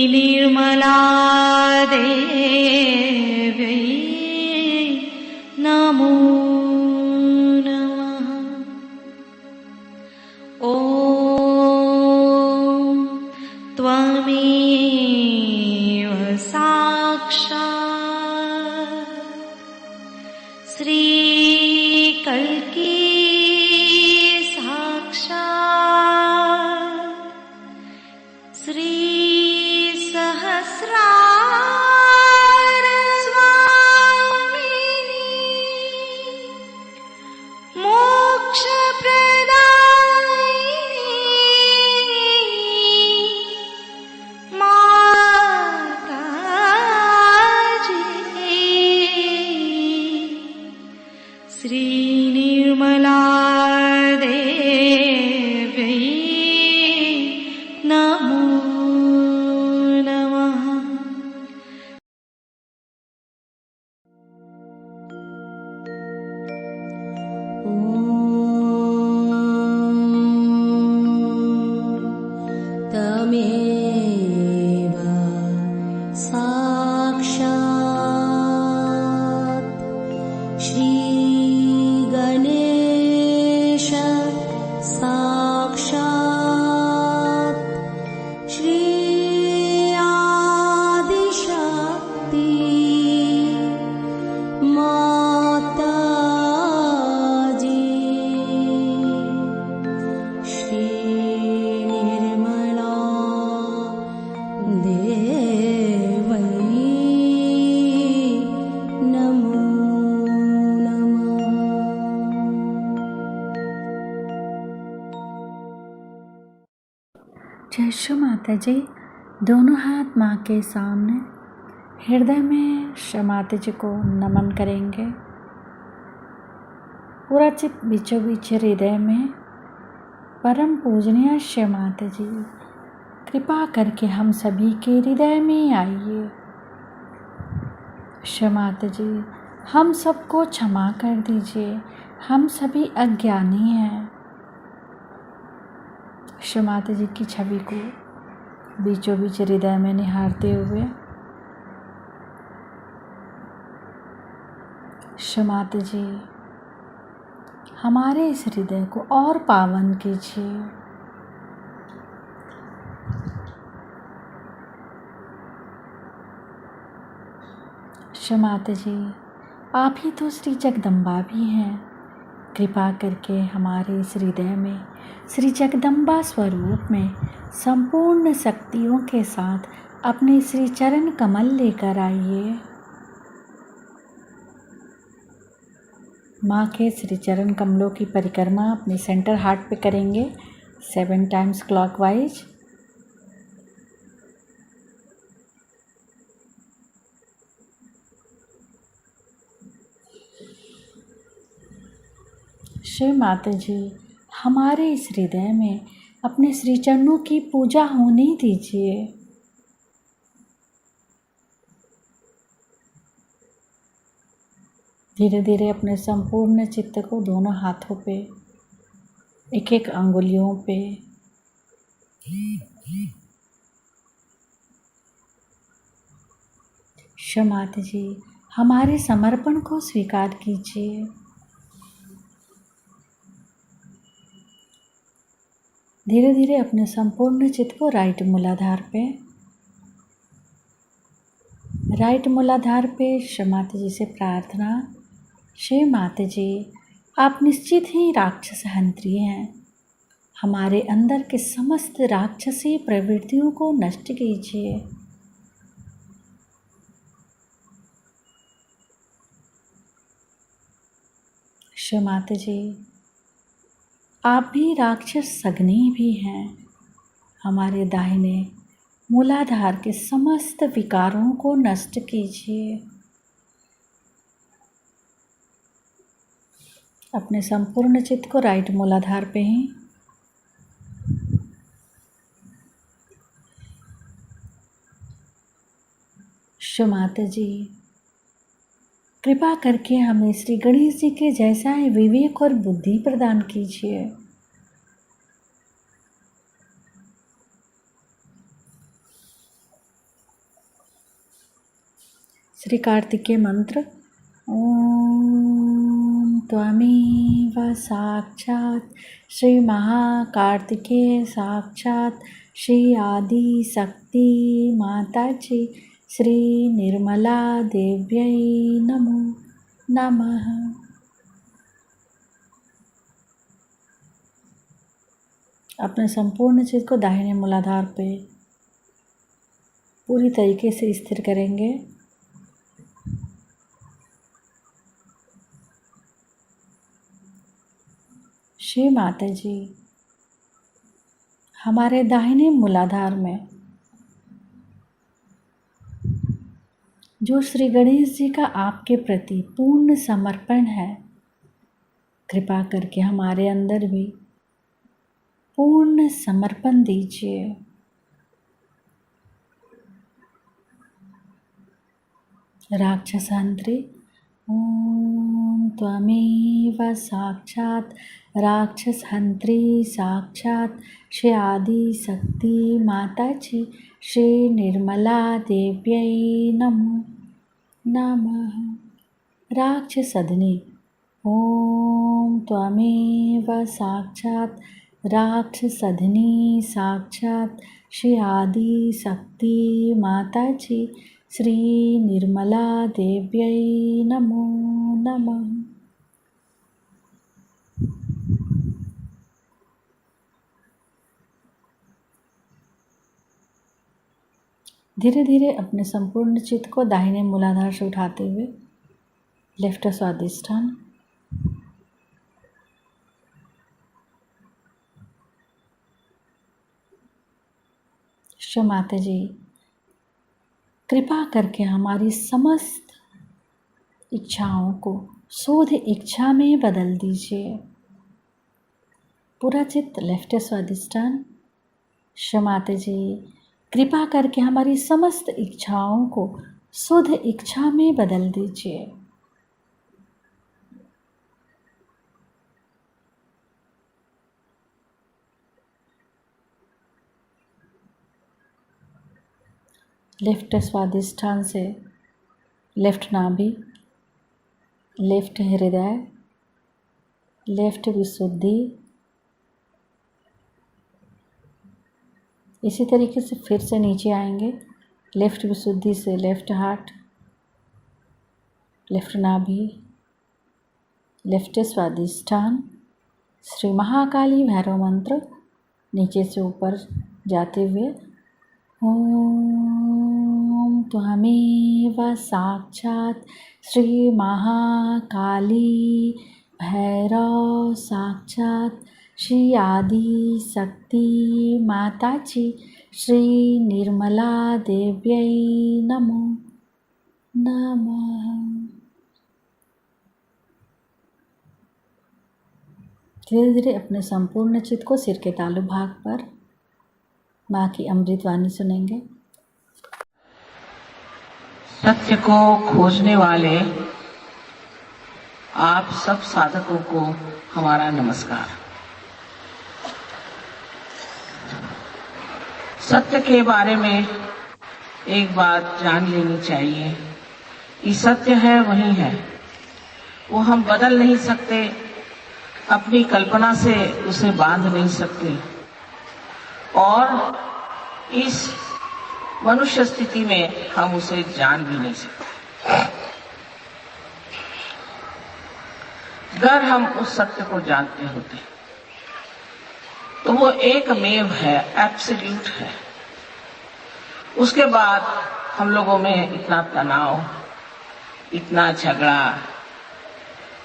निर्मला देव्यै नमो नमः। ॐ त्वमेव साक्षात् श्रीकल्की निर्मला देव्यै नमो नमः। ॐ तमेव साक्षात् श्री गणेश साक्षात् श्री आदिशक्ति माताजी श्री निर्मला देवै नमो जय श्री माता जी। दोनों हाथ माँ के सामने हृदय में श्री माता जी को नमन करेंगे। पूरा चित्त बीचों बीच हृदय में परम पूजनीय श्री माता जी, कृपा करके हम सभी के हृदय में आइए। श्री माता जी, हम सबको क्षमा कर दीजिए, हम सभी अज्ञानी हैं। श्री माता जी की छवि को बीचों बीच हृदय में निहारते हुए श्री माता जी, हमारे इस हृदय को और पावन कीजिए। श्री माता जी, आप ही तो श्री जगदम्बा भी हैं। कृपा करके हमारे इस हृदय में श्री जगदम्बा स्वरूप में संपूर्ण शक्तियों के साथ अपने श्री चरण कमल लेकर आइए। माँ के श्री चरण कमलों की परिक्रमा अपने सेंटर हार्ट पे करेंगे 7 टाइम्स क्लॉकवाइज। श्री माता जी, हमारे इस हृदय में अपने श्री चरणों की पूजा होने दीजिए। धीरे धीरे अपने संपूर्ण चित्त को दोनों हाथों पे, एक एक अंगुलियों पे श्री माता जी, हमारे समर्पण को स्वीकार कीजिए। धीरे धीरे अपने संपूर्ण चित्त को राइट मूलाधार पे श्री माता जी से प्रार्थना। श्री माता जी, आप निश्चित ही राक्षस हंत्री हैं। हमारे अंदर के समस्त राक्षसी प्रवृत्तियों को नष्ट कीजिए। श्री माता जी, आप भी राक्षस सग्नी भी हैं। हमारे दाहिने मूलाधार के समस्त विकारों को नष्ट कीजिए। अपने संपूर्ण चित्त को राइट मूलाधार पे ही श्री माता जी, कृपा करके हमें श्री गणेश जी के जैसा है विवेक और बुद्धि प्रदान कीजिए। श्री कार्तिकेय मंत्र। ओम त्वमेव साक्षात् श्री महाकार्तिकेय साक्षात् श्री आदि शक्ति माताजी श्री निर्मला देव्यै नमो नमः। अपने संपूर्ण चित्त को दाहिने मूलाधार पे पूरी तरीके से स्थिर करेंगे। श्री माता जी, हमारे दाहिने मूलाधार में जो श्री गणेश जी का आपके प्रति पूर्ण समर्पण है, कृपा करके हमारे अंदर भी पूर्ण समर्पण दीजिए। राक्षसहंत्री। ओम त्वमेव साक्षात् राक्षसहंत्री साक्षात् श्री आदि शक्ति माताजी श्री निर्मला देव्यै नमो नमः। राक्षसधनी। ओम त्वमेव साक्षात् राक्षसधनी साक्षात् श्री आदि शक्ति माताजी श्री निर्मला देव्यै नमो नमः। धीरे धीरे अपने संपूर्ण चित्त को दाहिने मूलाधार से उठाते हुए लेफ्ट स्वादिष्ठान। श्री माता जी, कृपा करके हमारी समस्त इच्छाओं को शोध इच्छा में बदल दीजिए। पूरा चित्त लेफ्ट स्वादिष्ठान। श्री माता जी, कृपा करके हमारी समस्त इच्छाओं को शुद्ध इच्छा में बदल दीजिए। लेफ्ट स्वादिष्ठान से लेफ्ट नाभि, लेफ्ट हृदय, लेफ्ट विशुद्धि, इसी तरीके से फिर से नीचे आएंगे। लेफ्ट विशुद्धि से लेफ्ट हार्ट, लेफ्ट नाभि, लेफ्ट स्वादिष्ठान। श्री महाकाली भैरव मंत्र नीचे से ऊपर जाते हुए ओम त्वमेव साक्षात् श्री महाकाली भैरव साक्षात् श्री आदि शक्ति माताजी श्री निर्मला देव्यै नमो नमः। धीरे धीरे अपने संपूर्ण चित्त को सिर के तालु भाग पर माँ की अमृत वाणी सुनेंगे। सत्य को खोजने वाले आप सब साधकों को हमारा नमस्कार। सत्य के बारे में एक बात जान लेनी चाहिए कि सत्य है वही है, वो हम बदल नहीं सकते, अपनी कल्पना से उसे बांध नहीं सकते और इस मनुष्य स्थिति में हम उसे जान भी नहीं सकते। अगर हम उस सत्य को जानते होते तो वो एकमेव है, एब्सोल्यूट है। उसके बाद हम लोगों में इतना तनाव, इतना झगड़ा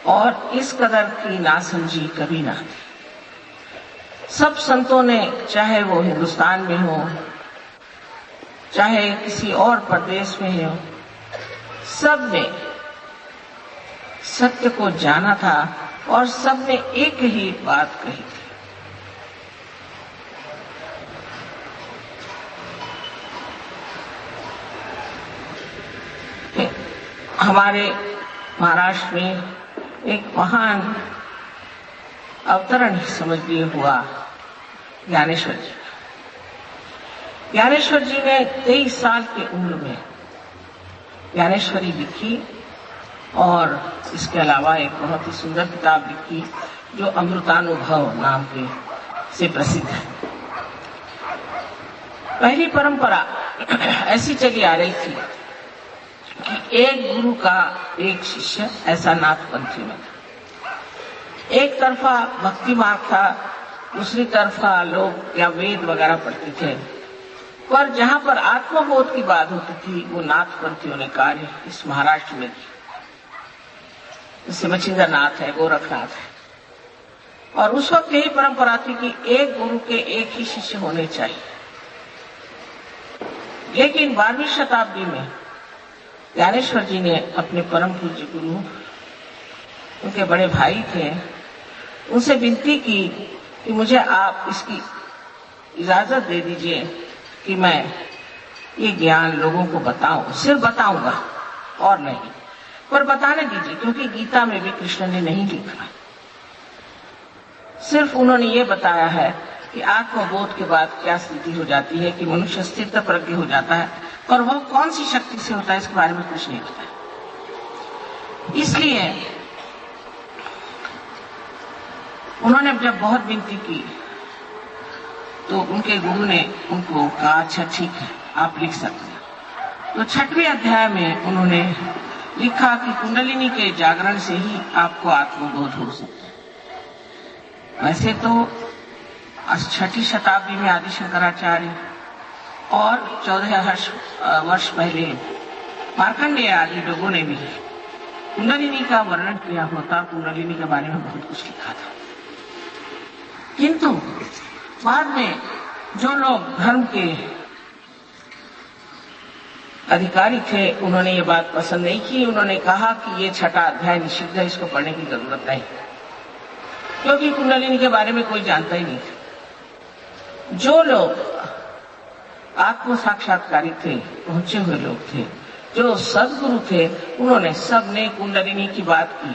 और इस कदर की नासमझी कभी ना थी। सब संतों ने, चाहे वो हिंदुस्तान में हो, चाहे किसी और प्रदेश में हो, सब ने सत्य को जाना था और सब ने एक ही बात कही थी। हमारे महाराष्ट्र में एक महान अवतरण समझिए हुआ ज्ञानेश्वर जी। ज्ञानेश्वर जी ने 23 साल की उम्र में ज्ञानेश्वरी लिखी और इसके अलावा एक बहुत ही सुंदर किताब लिखी जो अमृतानुभव नाम के से प्रसिद्ध है। पहली परंपरा ऐसी चली आ रही थी कि एक गुरु का एक शिष्य, ऐसा नाथपंथी में था। एक तरफा भक्ति मार्ग था, दूसरी तरफा लोग या वेद वगैरह पढ़ते थे, पर जहां पर आत्मबोध की बात होती थी वो नाथपंथियों ने कार्य इस महाराष्ट्र में किया। जैसे मच्छिंद्र नाथ है, गोरखनाथ है, और उस वक्त यही परंपरा थी कि एक गुरु के एक ही शिष्य होने चाहिए। लेकिन 12वीं शताब्दी में ज्ञानेश्वर जी ने अपने परम पूज्य गुरु, उनके बड़े भाई थे, उनसे विनती की कि मुझे आप इसकी इजाजत दे दीजिए कि मैं ये ज्ञान लोगों को बताऊं। सिर्फ बताऊंगा और नहीं, पर बताने दीजिए, क्योंकि गीता में भी कृष्ण ने नहीं लिखा। सिर्फ उन्होंने ये बताया है कि आत्मबोध के बाद क्या स्थिति हो जाती है, कि मनुष्य स्थिर प्रज्ञ हो जाता है, और वह कौन सी शक्ति से होता है इसके बारे में कुछ नहीं बताया। इसलिए उन्होंने जब बहुत विनती की तो उनके गुरु ने उनको कहा, अच्छा ठीक है, आप लिख सकते हैं। तो 6वें अध्याय में उन्होंने लिखा कि कुंडलिनी के जागरण से ही आपको आत्मबोध हो सकता है। वैसे तो 6ठी शताब्दी में आदि शंकराचार्य और 14 वर्ष पहले मार्कंडेय आदि लोगों ने भी कुंडलिनी का वर्णन किया होता, कुंडलिनी के बारे में बहुत कुछ लिखा था। किंतु बाद में जो लोग धर्म के अधिकारी थे उन्होंने ये बात पसंद नहीं की। उन्होंने कहा कि ये 6ठा अध्याय निषिद्ध है, इसको पढ़ने की जरूरत नहीं, क्योंकि कुंडलिनी के बारे में कोई जानता ही नहीं था। जो लोग आत्म साक्षात्कारी थे, पहुंचे हुए लोग थे, जो सदगुरु थे, उन्होंने सबने कुंडलिनी की बात की।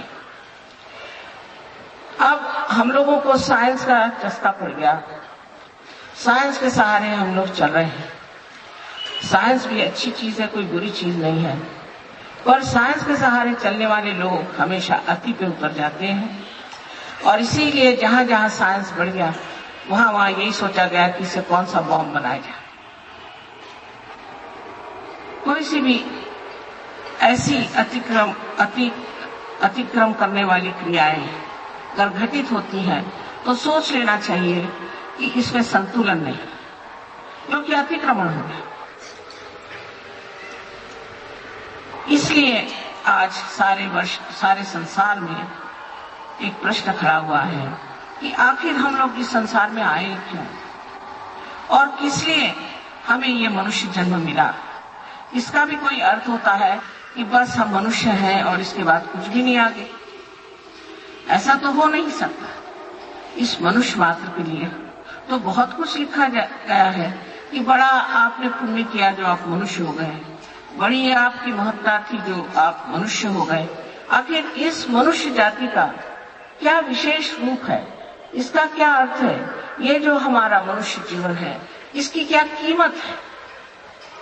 अब हम लोगों को साइंस का चस्का पड़ गया, साइंस के सहारे हम लोग चल रहे हैं। साइंस भी अच्छी चीज है, कोई बुरी चीज नहीं है, पर साइंस के सहारे चलने वाले लोग हमेशा अति पे उतर जाते हैं। और इसीलिए जहां जहां साइंस बढ़ गया वहां वहां यही सोचा गया कि इससे कौन सा बॉम्ब बनाया जाए। कोई सी भी ऐसी अतिक्रम करने वाली क्रियाएं अगर घटित होती हैं तो सोच लेना चाहिए कि इसमें संतुलन नहीं, क्योंकि अतिक्रमण हो गया। इसलिए आज सारे संसार में एक प्रश्न खड़ा हुआ है कि आखिर हम लोग इस संसार में आए क्यों, और किस लिए हमें ये मनुष्य जन्म मिला। इसका भी कोई अर्थ होता है कि बस हम मनुष्य हैं और इसके बाद कुछ भी नहीं आगे। ऐसा तो हो नहीं सकता। इस मनुष्य मात्र के लिए तो बहुत कुछ लिखा गया है कि बड़ा आपने पुण्य किया जो आप मनुष्य हो गए, बड़ी आपकी महत्ता थी जो आप मनुष्य हो गए। आखिर इस मनुष्य जाति का क्या विशेष रूप है, इसका क्या अर्थ है, ये जो हमारा मनुष्य जीवन है इसकी क्या कीमत है,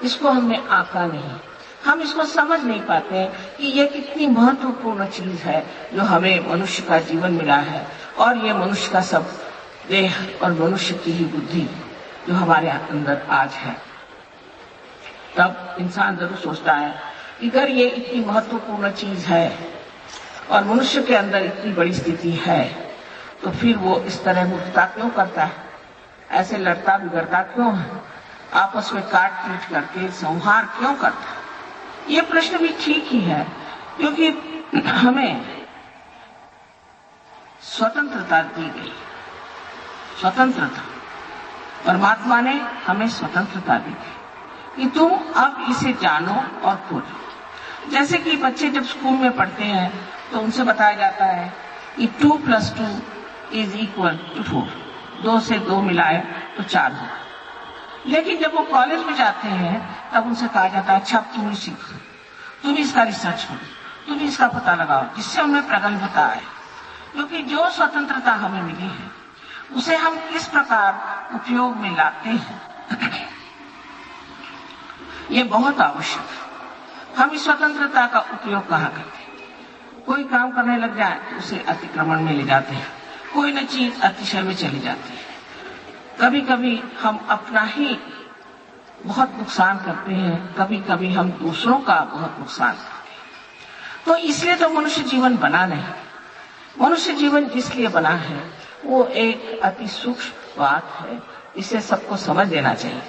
इसको हमने आंका नहीं। हम इसको समझ नहीं पाते कि ये कितनी महत्वपूर्ण चीज है जो हमें मनुष्य का जीवन मिला है, और ये मनुष्य का सब देह और मनुष्य की ही बुद्धि जो हमारे अंदर आज है। तब इंसान जरूर सोचता है कि अगर ये इतनी महत्वपूर्ण चीज है और मनुष्य के अंदर इतनी बड़ी स्थिति है तो फिर वो इस तरह मूर्खता क्यों करता है, ऐसे लड़ता बिगड़ता क्यों है, आपस में काट पीट करके संहार क्यों करता है। ये प्रश्न भी ठीक ही है, क्योंकि हमें स्वतंत्रता दी गई। स्वतंत्रता, परमात्मा ने हमें स्वतंत्रता दी गई कि तुम अब इसे जानो और खोजो। जैसे कि बच्चे जब स्कूल में पढ़ते हैं तो उनसे बताया जाता है कि 2 + 2 = 4, 2 से 2 मिलाए तो 4 होगा। लेकिन जब वो कॉलेज में जाते हैं तब उनसे कहा जाता है अच्छा तुम ही सीखो, तुम इसका रिसर्च करो, तुम इसका पता लगाओ, जिससे हमें प्रगल्भता है। क्योंकि जो स्वतंत्रता हमें मिली है उसे हम किस प्रकार उपयोग में लाते हैं ये बहुत आवश्यक है। हम इस स्वतंत्रता का उपयोग कहाँ करते हैं? कोई काम करने लग जाए तो उसे अतिक्रमण में ले जाते हैं, कोई न चीज अतिशय में चली जाती है। कभी कभी हम अपना ही बहुत नुकसान करते हैं, कभी कभी हम दूसरों का बहुत नुकसान करते हैं। तो इसलिए तो मनुष्य जीवन बना नहीं। मनुष्य जीवन इसलिए बना है, वो एक अति सूक्ष्म बात है, इसे सबको समझ लेना चाहिए।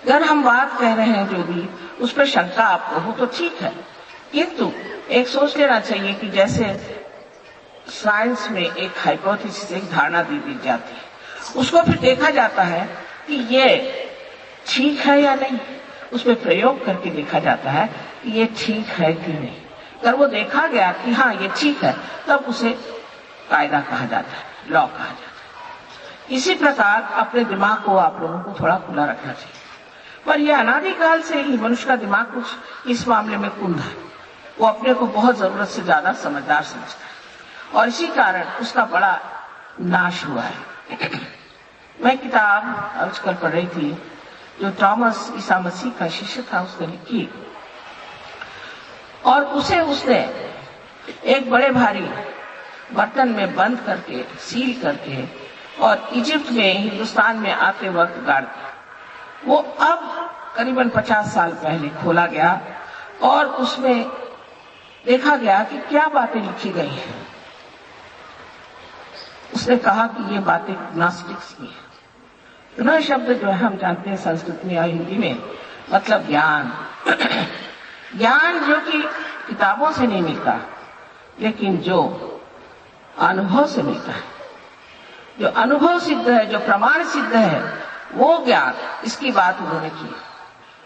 अगर हम बात कह रहे हैं जो भी, उस पर शंका आपको हो तो ठीक है, किंतु एक सोच लेना चाहिए कि जैसे साइंस में एक हाइपोथेसिस, एक धारणा दी जाती है, उसको फिर देखा जाता है कि ये ठीक है या नहीं, उसमें प्रयोग करके देखा जाता है कि ये ठीक है कि नहीं। अगर वो देखा गया कि हाँ ये ठीक है, तब उसे कायदा कहा जाता है, लॉ कहा जाता है। इसी प्रकार अपने दिमाग को आप लोगों को थोड़ा खुला रखना चाहिए। पर यह अनादिकाल से ही मनुष्य का दिमाग कुछ इस मामले में कुंद है, वो अपने को बहुत जरूरत से ज्यादा समझदार समझता है और इसी कारण उसका बड़ा नाश हुआ है। मैं किताब आजकल पढ़ रही थी जो थॉमस ईसा मसीह का शिष्य था, उसने लिखी, और उसे उसने एक बड़े भारी बर्तन में बंद करके, सील करके, और इजिप्ट में, हिंदुस्तान में आते वक्त गाड़ दिया। वो अब करीबन 50 साल पहले खोला गया और उसमें देखा गया कि क्या बातें लिखी गई हैं। उसने कहा कि ये बातें ग्नोस्टिक्स की है। ग्नो शब्द जो है हम जानते हैं संस्कृत में या हिंदी में, मतलब ज्ञान। ज्ञान जो कि किताबों से नहीं मिलता, लेकिन जो अनुभव से मिलता है, जो अनुभव सिद्ध है, जो प्रमाण सिद्ध है, वो ज्ञान, इसकी बात उन्होंने की।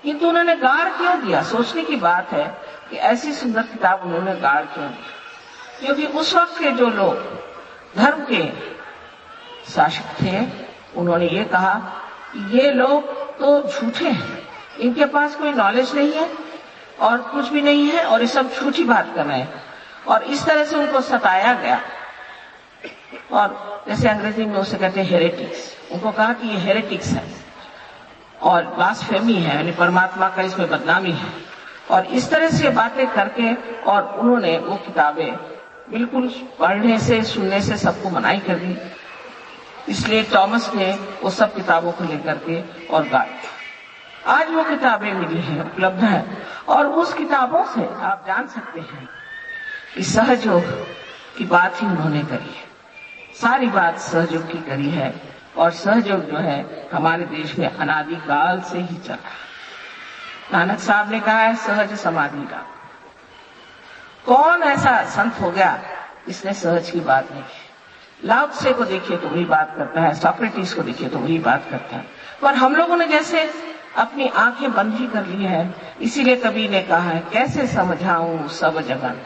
किंतु उन्होंने गाड़ क्यों दिया? सोचने की बात है कि ऐसी सुंदर किताब उन्होंने गाड़ क्यों दी? क्योंकि उस वक्त के जो लोग धर्म के शासक थे, उन्होंने ये कहा कि ये लोग तो झूठे हैं, इनके पास कोई नॉलेज नहीं है और कुछ भी नहीं है, और ये सब झूठी बात कर रहे हैं। और इस तरह से उनको सताया गया, और जैसे अंग्रेजी में उसे कहते हैं हेरेटिक्स। उनको कहा कि ये हेरेटिक्स है और ब्लास्फेमी है, यानी परमात्मा का इसमें बदनामी है, और इस तरह से बातें करके, और उन्होंने वो किताबें बिल्कुल पढ़ने से, सुनने से सबको मनाही कर दी। इसलिए थॉमस ने वो सब किताबों को लेकर के और गाड़ दिया। आज वो किताबें मिली हैं, उपलब्ध है, और उस किताबों से आप जान सकते हैं कि सहयोग की बात ही उन्होंने करी है। सारी बात सहयोग की करी है, और सहयोग जो है हमारे देश में अनादिकाल से ही चला है। नानक साहब ने कहा है सहज समाधि का। कौन ऐसा संत हो गया इसने सहज की बात नहीं की? लाओ त्से को देखिए तो वही बात करता है, सोक्रेटिस को देखिए तो वही बात करता है, पर हम लोगों ने जैसे अपनी आंखें बंद ही कर ली है। इसीलिए कबीर ने कहा है कैसे समझाऊं सब जगन।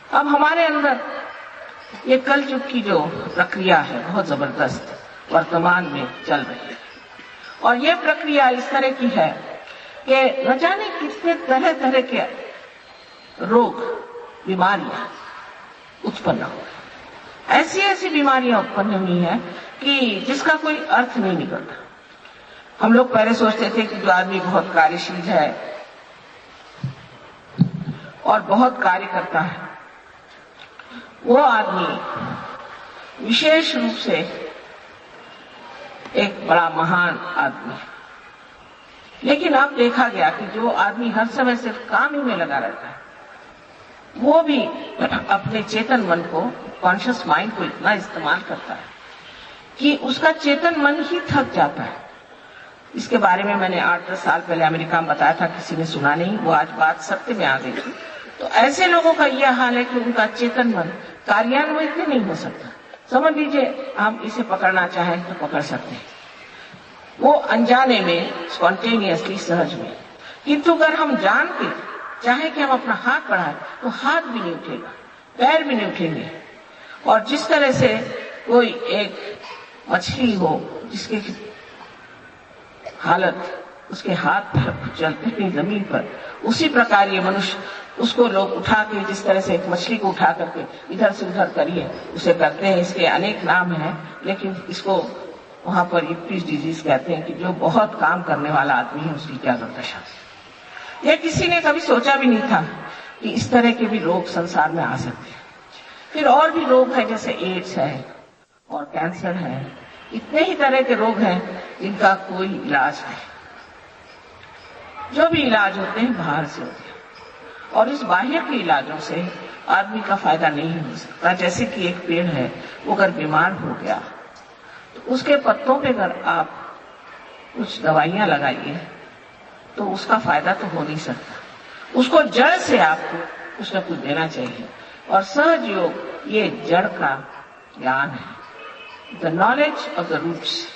अब हमारे अंदर ये कलयुग की जो प्रक्रिया है बहुत जबरदस्त वर्तमान में चल रही है, और ये प्रक्रिया इस तरह की है कि न जाने कितने तरह तरह के रोग, बीमारियां उत्पन्न हो गई। ऐसी ऐसी बीमारियां उत्पन्न हुई हैं कि जिसका कोई अर्थ नहीं निकलता। हम लोग पहले सोचते थे कि जो आदमी बहुत कार्यशील है और बहुत कार्य करता है, वो आदमी विशेष रूप से एक बड़ा महान आदमी है। लेकिन अब देखा गया कि जो आदमी हर समय सिर्फ काम ही में लगा रहता है, वो भी अपने चेतन मन को, कॉन्शियस माइंड को इतना इस्तेमाल करता है कि उसका चेतन मन ही थक जाता है। इसके बारे में मैंने 8-10 साल पहले अमेरिका में बताया था, किसी ने सुना नहीं, वो आज बात सत्य में आ गई। तो ऐसे लोगों का यह हाल है कि उनका चेतन मन कार्यान्वित नहीं हो सकता। समझ लीजिए हम इसे पकड़ना चाहें तो पकड़ सकते हैं, वो अनजाने में, स्पॉन्टेनियसली, सहज में। किंतु अगर हम जान के चाहे कि हम अपना हाथ बढ़ाएं तो हाथ भी नहीं उठेगा, पैर भी नहीं उठेंगे। और जिस तरह से कोई एक मछली हो जिसके हालत, उसके हाथ पैर चलते नहीं जमीन पर, उसी प्रकार ये मनुष्य, उसको लोग उठा के, जिस तरह से एक मछली को उठा करके इधर से उधर करिए, उसे करते हैं। इसके अनेक नाम हैं, लेकिन इसको वहां पर इक्विस डिजीज कहते हैं कि जो बहुत काम करने वाला आदमी है उसकी क्या दुर्दशा। ये किसी ने कभी सोचा भी नहीं था कि इस तरह के भी रोग संसार में आ सकते हैं। फिर और भी रोग हैं, जैसे एड्स है और कैंसर है। इतने ही तरह के रोग हैं जिनका कोई इलाज नहीं। जो भी इलाज होते हैं बाहर से होते हैं, और इस बाह्य के इलाजों से आदमी का फायदा नहीं हो सकता। जैसे कि एक पेड़ है, वो अगर बीमार हो गया तो उसके पत्तों पे अगर आप कुछ दवाइयां लगाइए तो उसका फायदा तो हो नहीं सकता। उसको जड़ से आपको कुछ न कुछ देना चाहिए, और सहज योग ये जड़ का ज्ञान है, the knowledge of the roots.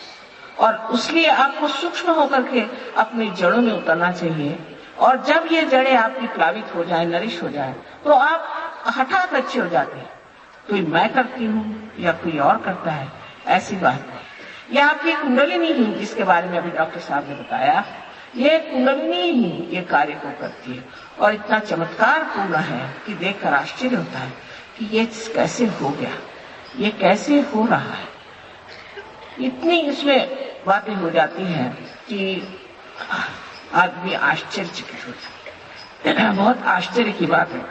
और उसलिए आपको सूक्ष्म होकर के अपनी जड़ों में उतरना चाहिए। और जब ये जड़ें आपकी प्लावित हो जाए, नरिश हो जाए, तो आप हठात अच्छे हो जाते हैं। कोई मैं करती हूँ या कोई और करता है, ऐसी बात नहीं। ये आपकी कुंडलिनी ही, जिसके बारे में अभी डॉक्टर साहब ने बताया, ये कुंडलिनी ही ये कार्य को करती है। और इतना चमत्कार पूर्ण है कि देखकर आश्चर्य होता है कि ये कैसे हो गया, ये कैसे हो रहा है। इतनी इसमें बातें हो जाती हैं कि आदमी आश्चर्यचकित हो जाता है। बहुत आश्चर्य की बात है।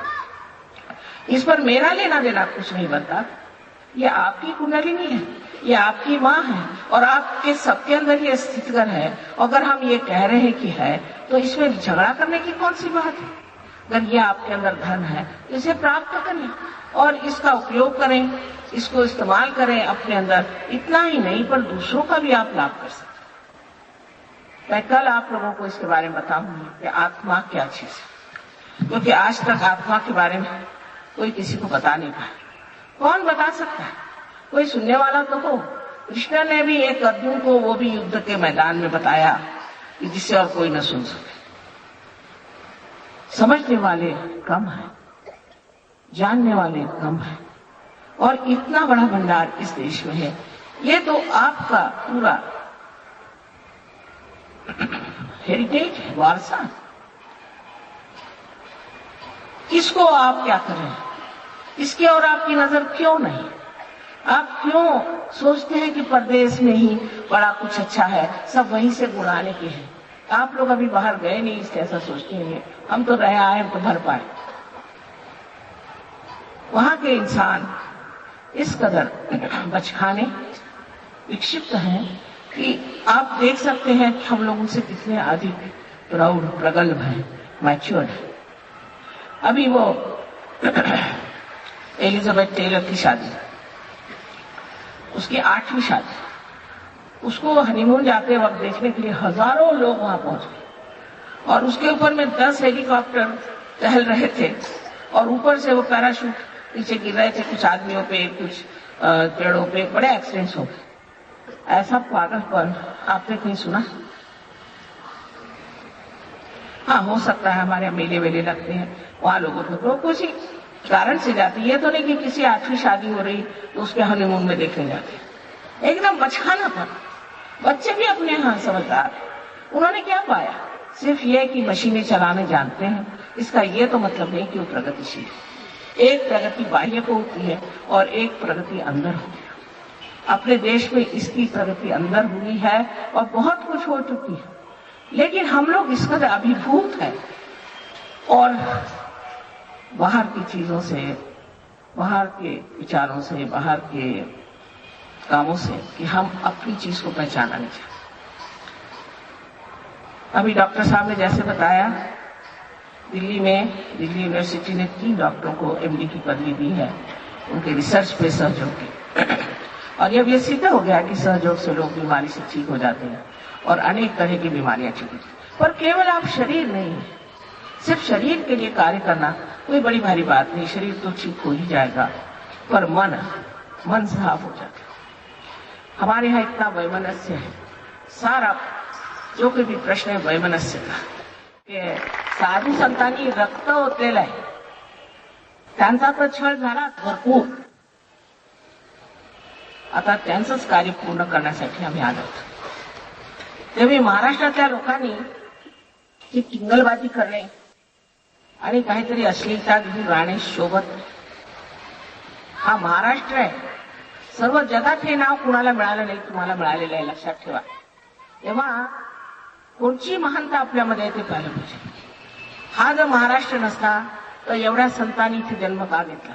इस पर मेरा लेना देना कुछ नहीं बनता। ये आपकी कुंडलिनी है, ये आपकी माँ है, और आपके सबके अंदर ये स्थित कर है। अगर हम ये कह रहे हैं कि है, तो इसमें झगड़ा करने की कौन सी बात है। अगर ये आपके अंदर धन है, तो इसे प्राप्त करें और इसका उपयोग करें, इसको इस्तेमाल करें अपने अंदर। इतना ही नहीं, पर दूसरों का भी आप लाभ कर सकते। मैं कल आप लोगों को इसके बारे में बताऊंगी कि आत्मा क्या चीज है, क्योंकि आज तक आत्मा के बारे में कोई किसी को बता नहीं पाया। कौन बता सकता है? कोई सुनने वाला तो हो। कृष्ण ने भी एक अर्जुन को, वो भी युद्ध के मैदान में बताया कि जिससे और कोई न सुन सके। समझने वाले कम हैं, जानने वाले कम हैं, और इतना बड़ा भंडार इस देश में है। ये तो आपका पूरा हेरिटेज है, वारसा। इसको आप क्या करें? इसकी और आपकी नजर क्यों नहीं? आप क्यों सोचते हैं कि परदेश में ही बड़ा कुछ अच्छा है, सब वहीं से गुड़ाने के हैं? आप लोग अभी बाहर गए नहीं, इसलिए ऐसा सोचते हैं। हम तो रहे आए, हम तो भर पाए। वहां के इंसान इस कदर बचकाने विक्षिप्त हैं कि आप देख सकते हैं कि हम लोग उनसे कितने अधिक प्रौढ़, प्रगल्भ हैं, मैच्योर्ड है। अभी वो एलिजाबेथ टेलर की शादी, उसकी 8वीं शादी, उसको हनीमून जाते वक्त देखने के लिए हजारों लोग वहां पहुंच गए, और उसके ऊपर में 10 हेलीकॉप्टर टहल रहे थे, और ऊपर से वो पैराशूट नीचे गिर रहे थे। कुछ आदमियों पे, कुछ पेड़ों पे, बड़े एक्सीडेंट्स हो गए। ऐसा पागलपन आपने कहीं सुना? हाँ, हो सकता है हमारे मेले वेले लगते हैं, वहां लोगों को कुछ ही कारण से जाती है। तो नहीं कि किसी 8वीं शादी हो रही तो उसके हनीमून में देखने जाते। एकदम बचकाना पर। बच्चे भी अपने यहाँ समझदार हैं। उन्होंने क्या पाया? सिर्फ ये कि मशीनें चलाने जानते हैं। इसका ये तो मतलब नहीं कि वो प्रगतिशील है। एक प्रगति बाह्य को होती है और एक प्रगति अंदर होती है। अपने देश में इसकी प्रगति अंदर हुई है और बहुत कुछ हो चुकी है, लेकिन हम लोग इस कदर अभिभूत हैं और बाहर की चीजों से, बाहर के विचारों से, बाहर के कामों से, कि हम अपनी चीज को पहचाना नहीं चाहते। अभी डॉक्टर साहब ने जैसे बताया, दिल्ली यूनिवर्सिटी ने 3 डॉक्टरों को एमडी की पदवी दी है उनके रिसर्च पे सहयोग की। और अब ये सिद्ध हो गया कि सहयोग से लोग बीमारी से ठीक हो जाते हैं और अनेक तरह की बीमारियां ठीक होती हैं। पर केवल आप शरीर नहीं, सिर्फ शरीर के लिए कार्य करना कोई बड़ी भारी बात नहीं। शरीर तो ठीक हो ही जाएगा, पर मन साफ हो जाता है। हमारे यहाँ इतना वैमनस्य है, सारा जो कोई भी प्रश्न है वैमनस्य का। साधू संतांनी रक्त होतेलं आहे, त्यांचा तर छळ झाला भरपूर। आता त्यांचंच कार्य पूर्ण करण्यासाठी आम्ही आलो होतो। तेव्हा महाराष्ट्रातल्या लोकांनी ही टिंगलबाजी करणे आणि काहीतरी अश्लीलता गाणे शोभत, हा महाराष्ट्र आहे। सर्व जगात हे नाव कुणाला मिळालं नाही, तुम्हाला मिळालेलं आहे, लक्षात ठेवा। तेव्हा कोणची महानता आपल्यामध्ये ते पाहिलं पाहिजे। हा जर महाराष्ट्र नसता तर एवढ्या संतांनी इथे जन्म का घेतला?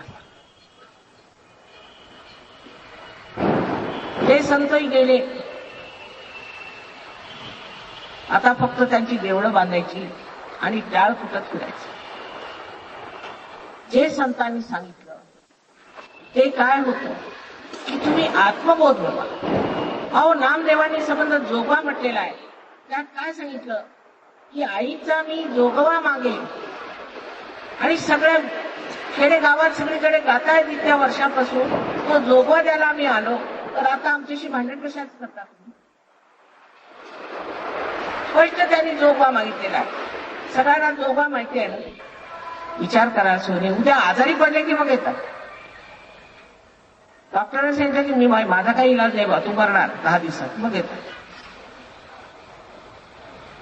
ते संतही गेले, आता फक्त त्यांची देवळं बांधायची आणि टाळ फुटत फिरायची. जे संतांनी सांगितलं ते काय होतं की तुम्ही आत्मबोध बघा. अहो, नामदेवांनी संबंध जोगवा म्हटलेला आहे. त्यात काय सांगितलं की आईचा मी जोगवा मागेन. आणि सगळ्या खेडेगावात सगळीकडे गातायत इतक्या वर्षापासून तो जोगवा द्यायला आम्ही आलो, तर आता आमच्याशी भांडण कशाच करतात? स्पष्ट त्यांनी जोगवा मागितलेला आहे. सगळ्यांना जोगवा माहिती आहे ना. विचार करा, सोने उद्या आजारी पडले की मग येतात. डॉक्टरांनी सांगितलं की मी माझा काही इलाज नाही बा, तू मरणार 10 दिवसात, मग येतात.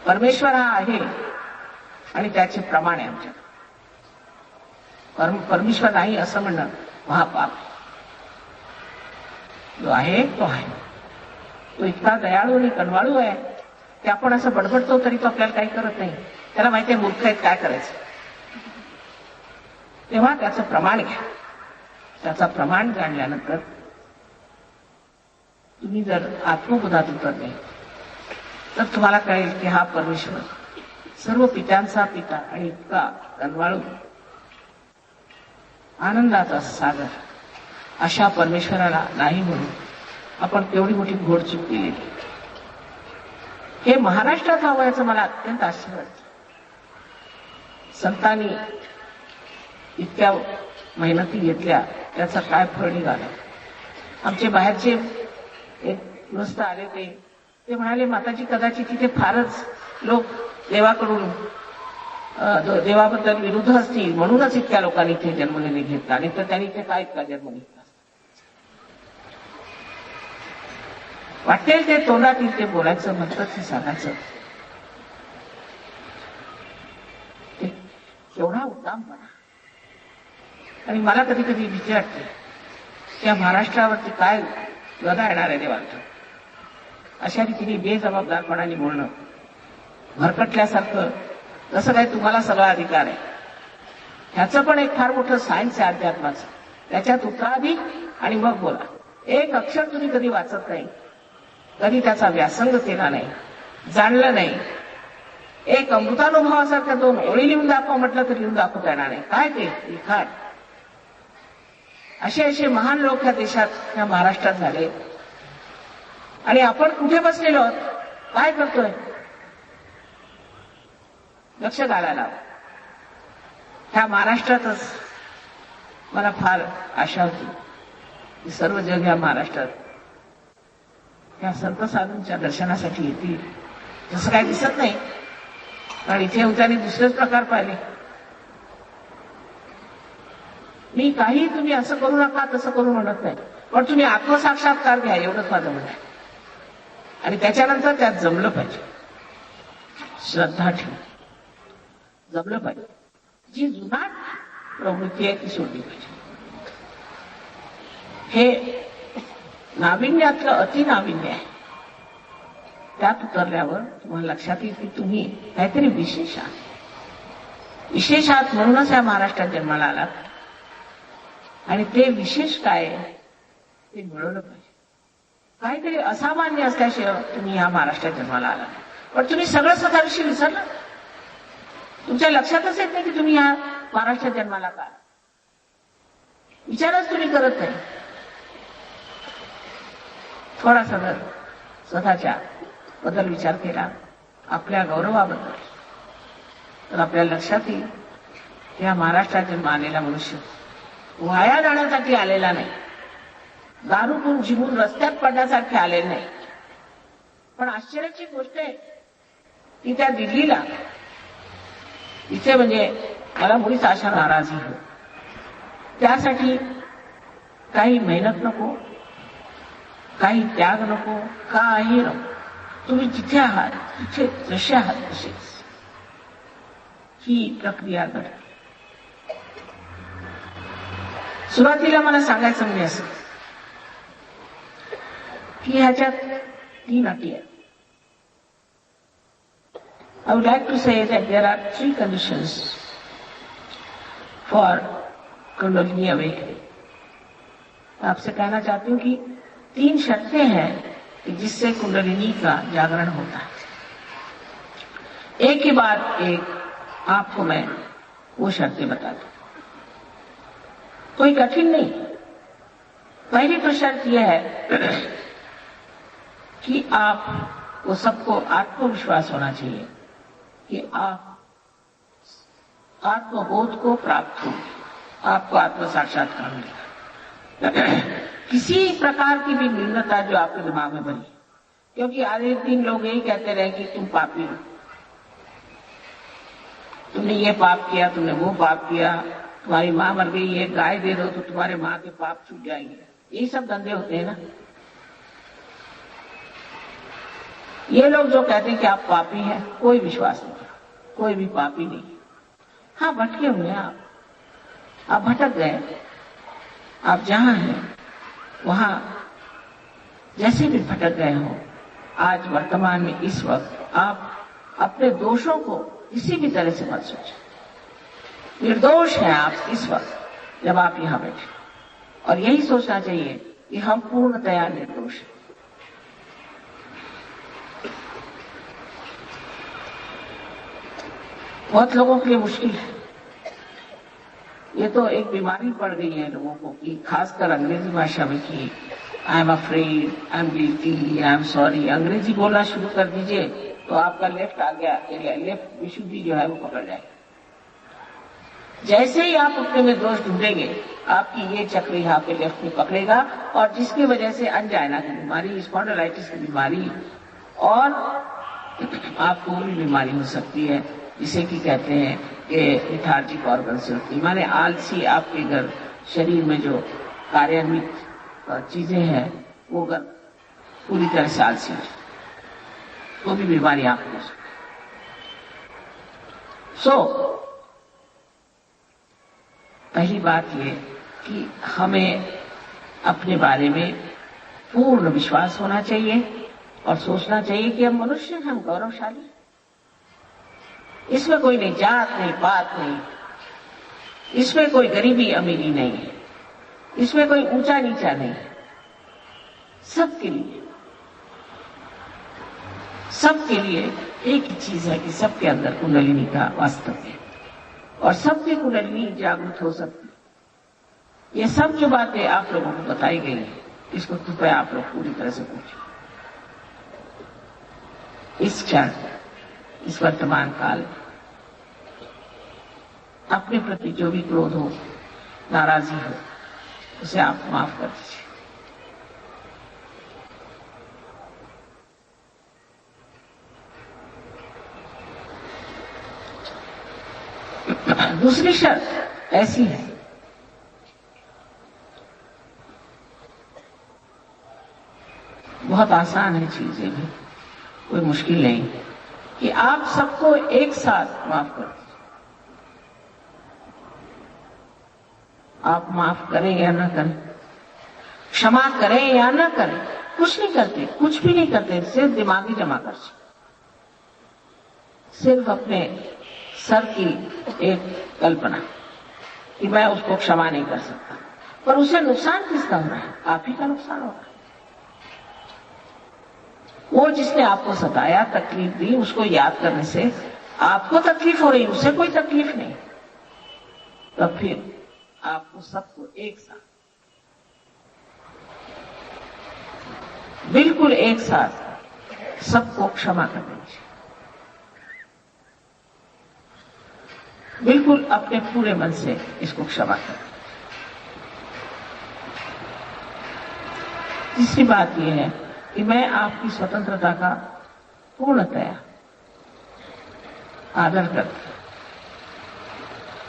परमेश्वर हा आहे आणि त्याचे प्रमाण आहे आमच्या. परमेश्वर नाही असं म्हणणं महापाप. जो आहे तो आहे. तो इतका दयाळू आणि कणवाळू आहे की आपण असं बडबडतो तरी तो आपल्याला काही करत नाही. त्याला माहिती आहे मूर्ख आहेत, काय करायचं. तेव्हा त्याचं प्रमाण घ्या. त्याचा प्रमाण जाणल्यानंतर तुम्ही जर आत्मबोधात उतरले तर तुम्हाला कळेल की हा परमेश्वर सर्व पित्यांचा पिता आणि इतका कणवाळू आनंदाचा सागर, अशा परमेश्वराला नाही म्हणून आपण केवढी मोठी घोडचूक केली. हे महाराष्ट्रात हवं याचं मला अत्यंत आश्चर्य वाटतं. संतांनी इतक्या मेहनती घेतल्या, त्याचं काय फळ निघालं. आमचे बाहेरचे एक गृहस्थ आले, ते म्हणाले माताजी कदाचित तिथे फारच लोक देवाकडून देवाबद्दल विरुद्ध असतील म्हणूनच इतक्या लोकांनी इथे जन्मलेले घेतला, आणि तर त्यांनी इथे काय इतका जन्म घेतला. वाटेल ते तोंडातील ते बोलायचं, म्हणतात ते सांगायचं. एवढा उत्तमपणा. आणि मला कधी कधी भीती वाटते त्या महाराष्ट्रावरती काय गदा येणार आहे देवाचं. अशा रीतीने बेजबाबदारपणाने बोलणं, भरकटल्यासारखं, जसं काय तुम्हाला सगळा अधिकार आहे. ह्याचं पण एक फार मोठं सायन्स आहे अध्यात्माचं. त्याच्यात उतरा आधी आणि मग बोला. एक अक्षर तुम्ही कधी वाचत नाही, कधी त्याचा व्यासंग केला नाही, जाणलं नाही. एक अमृतानुभवासारख्या 2 ओळी लिहून दाखवा म्हटलं तर लिहून दाखवता येणार नाही. काय ते लिखाण. असे महान लोक ह्या देशात, ह्या महाराष्ट्रात झाले. आणि आपण कुठे बसलेलो आहोत, काय करतोय, लक्ष घालायला. ह्या महाराष्ट्रातच मला फार आशा होती की सर्व जग ह्या महाराष्ट्रात ह्या संत साधूंच्या दर्शनासाठी येतील. जसं काय दिसत नाही, कारण इथे होत्याने दुसरेच प्रकार पाहिले. मी काही तुम्ही असं करू नका तसं करू म्हणत नाही, पण तुम्ही आत्मसाक्षात्कार घ्या, एवढंच माझं म्हणणं आहे. आणि त्याच्यानंतर त्यात जमलं पाहिजे, श्रद्धा ठेव, जमलं पाहिजे. जी जुनाट प्रवृत्ती आहे ती सोडली पाहिजे. हे नाविन्यातलं अतिनाविन्य आहे. त्यात उतरल्यावर तुम्हाला लक्षात येईल की तुम्ही काहीतरी विशेष आहात. विशेष आहात म्हणूनच या महाराष्ट्रात जन्माला आलात. आणि ते विशेष काय ते मिळवलं पाहिजे. काहीतरी असामान्य असल्याशिवाय तुम्ही ह्या महाराष्ट्रात जन्माला आला. पण तुम्ही सगळं स्वतःविषयी विसरला. तुमच्या लक्षातच येत नाही की तुम्ही ह्या महाराष्ट्रात जन्माला का. विचारच तुम्ही करत नाही. थोडासा जर स्वतःच्या बद्दल विचार केला, आपल्या गौरवाबद्दल, तर आपल्याला लक्षात येईल की हा महाराष्ट्रात जन्म आलेला मनुष्य वाया जाण्यासाठी आलेला नाही, दारू पिऊन जिमून रस्त्यात पडण्यासाठी आलेला नाही. पण आश्चर्याची गोष्ट आहे की त्या दिल्लीला, इथे म्हणजे मला मुळीच आशा नाराजी हो, त्यासाठी काही मेहनत नको, काही त्याग नको, काही नको. तुम्ही जिथे आहात तिथे जसे आहात तसेच ही प्रक्रिया घडते. सुरुवातीला मला सांगायचं म्हणजे असं की ह्याच्यात 3 अटी आहेत. I would like to say that there are 3 conditions for Kundalini awakening. आपसे कहना चाहती हूँ कि 3 शर्तें हैं कि जिससे कुंडलिनी का जागरण होता है। एक के बाद एक आपको मैं वो शर्तें बता दूं, कोई कठिन नहीं। पहली तो शर्त यह है कि आपको सबको आत्मविश्वास होना चाहिए कि आप आत्मबोध को प्राप्त हो, आपको आत्म साक्षात्कार मिलेगा। किसी प्रकार की भी न्यूनता जो आपके दिमाग में बनी, क्योंकि आधे दिन लोग यही कहते रहे कि तुम पापी हो, तुमने ये पाप किया, तुमने वो पाप किया, तुम्हारी माँ मर गई, ये गाय दे दो तो तुम्हारे माँ के पाप छूट जाएंगे। यही सब धंधे होते हैं ना। ये लोग जो कहते हैं कि आप पापी हैं, कोई विश्वास नहीं, कोई भी पापी नहीं। हाँ, भटके हुए हैं आप भटक गए। आप जहां हैं वहां जैसे भी भटक गए हो, आज वर्तमान में इस वक्त आप अपने दोषों को किसी भी तरह से मत सोचें। निर्दोष हैं आप इस वक्त जब आप यहां बैठे, और यही सोचना चाहिए कि हम पूर्णतया निर्दोष हैं। बहुत लोगों के लिए मुश्किल है, ये तो एक बीमारी पड़ गई है लोगों को कि खासकर अंग्रेजी भाषा में कि I am afraid, I am guilty, I am sorry. अंग्रेजी बोलना शुरू कर दीजिए तो आपका लेफ्ट आ गया, लेफ्ट विशुद्धि जो है वो पकड़ जाएगी। जैसे ही आप अपने में दोष ढूंढेंगे, आपकी ये चक्र यहाँ पे लेफ्ट में पकड़ेगा, और जिसकी वजह से अंजाइना की बीमारी, स्पॉन्डिलाइटिस की बीमारी और आपको भी बीमारी हो सकती है, जिसे कि कहते हैं कि लिथार्जिक ऑर्गन से होती है, माने आलसी आपके घर शरीर में जो कार्यान्वित चीजें हैं वो अगर पूरी तरह से आलसी है तो भी बीमारी आपको हो सकती है। पहली बात ये कि हमें अपने बारे में पूर्ण विश्वास होना चाहिए और सोचना चाहिए कि हम मनुष्य हैं, हम गौरवशाली। इसमें कोई नहीं जात नहीं, पात नहीं, इसमें कोई गरीबी अमीरी नहीं है, इसमें कोई ऊंचा नीचा नहीं है। सबके लिए एक ही चीज है कि सबके अंदर कुंडलिनी का वास्तव है, और सबकी कुंडलिनी जागृत हो सकती है। ये सब जो बातें आप लोगों को बताई गई हैं, इसको कृपया आप लोग पूरी तरह से पूछिए। इस क्षण, इस वर्तमान काल में अपने प्रति जो भी क्रोध हो, नाराजी हो, उसे आप माफ कर दीजिए। दूसरी शर्त ऐसी है, बहुत आसान है चीजें भी, कोई मुश्किल नहीं, कि आप सबको एक साथ माफ कर दीजिए। आप माफ करें या ना करें, क्षमा करें या ना करें, कुछ नहीं करते, कुछ भी नहीं करते, सिर्फ दिमागी जमा कर, सिर्फ अपने सर की एक कल्पना कि मैं उसको क्षमा नहीं कर सकता, पर उससे नुकसान किसका हो रहा है? आप ही का नुकसान हो रहा है। वो जिसने आपको सताया, तकलीफ दी, उसको याद करने से आपको तकलीफ हो रही, उसे कोई तकलीफ नहीं। तब फिर आपको सबको एक साथ, बिल्कुल एक साथ सबको क्षमा कर देनी चाहिए, बिल्कुल अपने पूरे मन से इसको क्षमा कर। तीसरी बात यह है कि मैं आपकी स्वतंत्रता का पूर्णतया आदर करता हूं।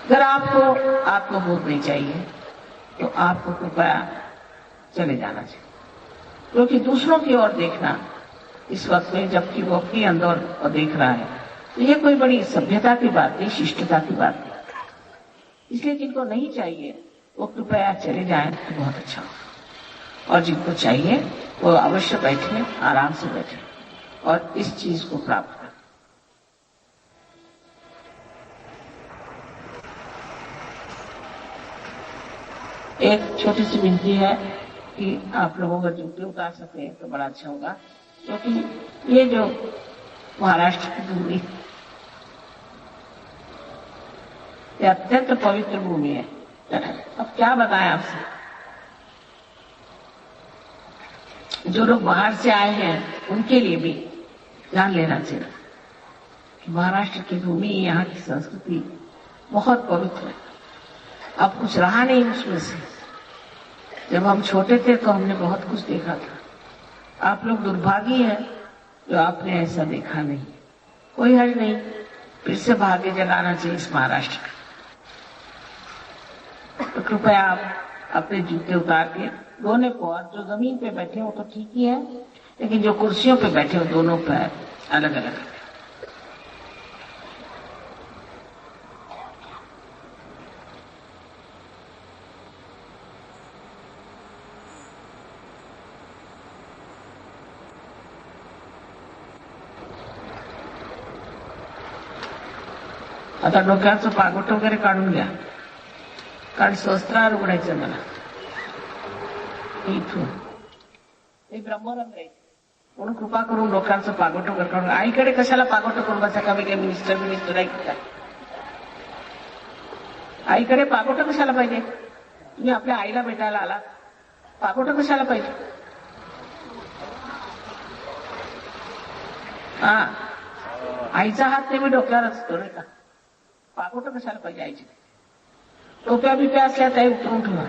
अगर आपको आत्मबोध नहीं चाहिए तो आपको कृपया चले जाना चाहिए, क्योंकि दूसरों की ओर देखना इस वक्त में, जबकि वो अपनी अंदर और देख रहा है, तो ये कोई बड़ी सभ्यता की बात नहीं, शिष्टता की बात नहीं। इसलिए जिनको नहीं चाहिए वो कृपया चले जाएं तो बहुत अच्छा होगा, और जिनको चाहिए वो अवश्य बैठे, आराम से बैठे और इस चीज को प्राप्त करें। एक छोटी सी विनती है कि आप लोगों का जूते उतार सके तो बड़ा अच्छा होगा, क्योंकि ये जो महाराष्ट्र की भूमि, ये अत्यंत पवित्र भूमि है। अब क्या बताएं आपसे, जो लोग बाहर से आए हैं उनके लिए भी जान लेना चाहिए कि महाराष्ट्र की भूमि, यहाँ की संस्कृति बहुत पवित्र है। अब कुछ रहा नहीं उसमें से। जब हम छोटे थे तो हमने बहुत कुछ देखा था। आप लोग दुर्भागी हैं जो आपने ऐसा देखा नहीं। कोई हर्ज नहीं, फिर से भाग्य जगाना चाहिए इस महाराष्ट्र का। तो कृपया आप अपने जूते उतार के दोनों पैर, जो जमीन पे बैठे हो तो ठीक ही है, लेकिन जो कुर्सियों पे बैठे हो दोनों पैर अलग अलग। आता डोक्याचं पागोट वगैरे काढून घ्या, कारण सहस्त्रार उघडायचं मला इथून. हे ब्रह्मरंग आहे म्हणून कृपा करून डोक्याचं पागोट वगैरे काढून. आईकडे कशाला पागोट करून बसा, कमी काही मिनिस्टर आहे का? आईकडे पागोट कशाला पाहिजे? तुम्ही आपल्या आईला भेटायला आला, पागोट कशाला पाहिजे? हा, आईचा हात नेहमी डोक्यावर असतो नाही का? पागोट कशाला पाहिजे आईची? टोप्या बिप्या असल्या त्याही उतरून ठेवा.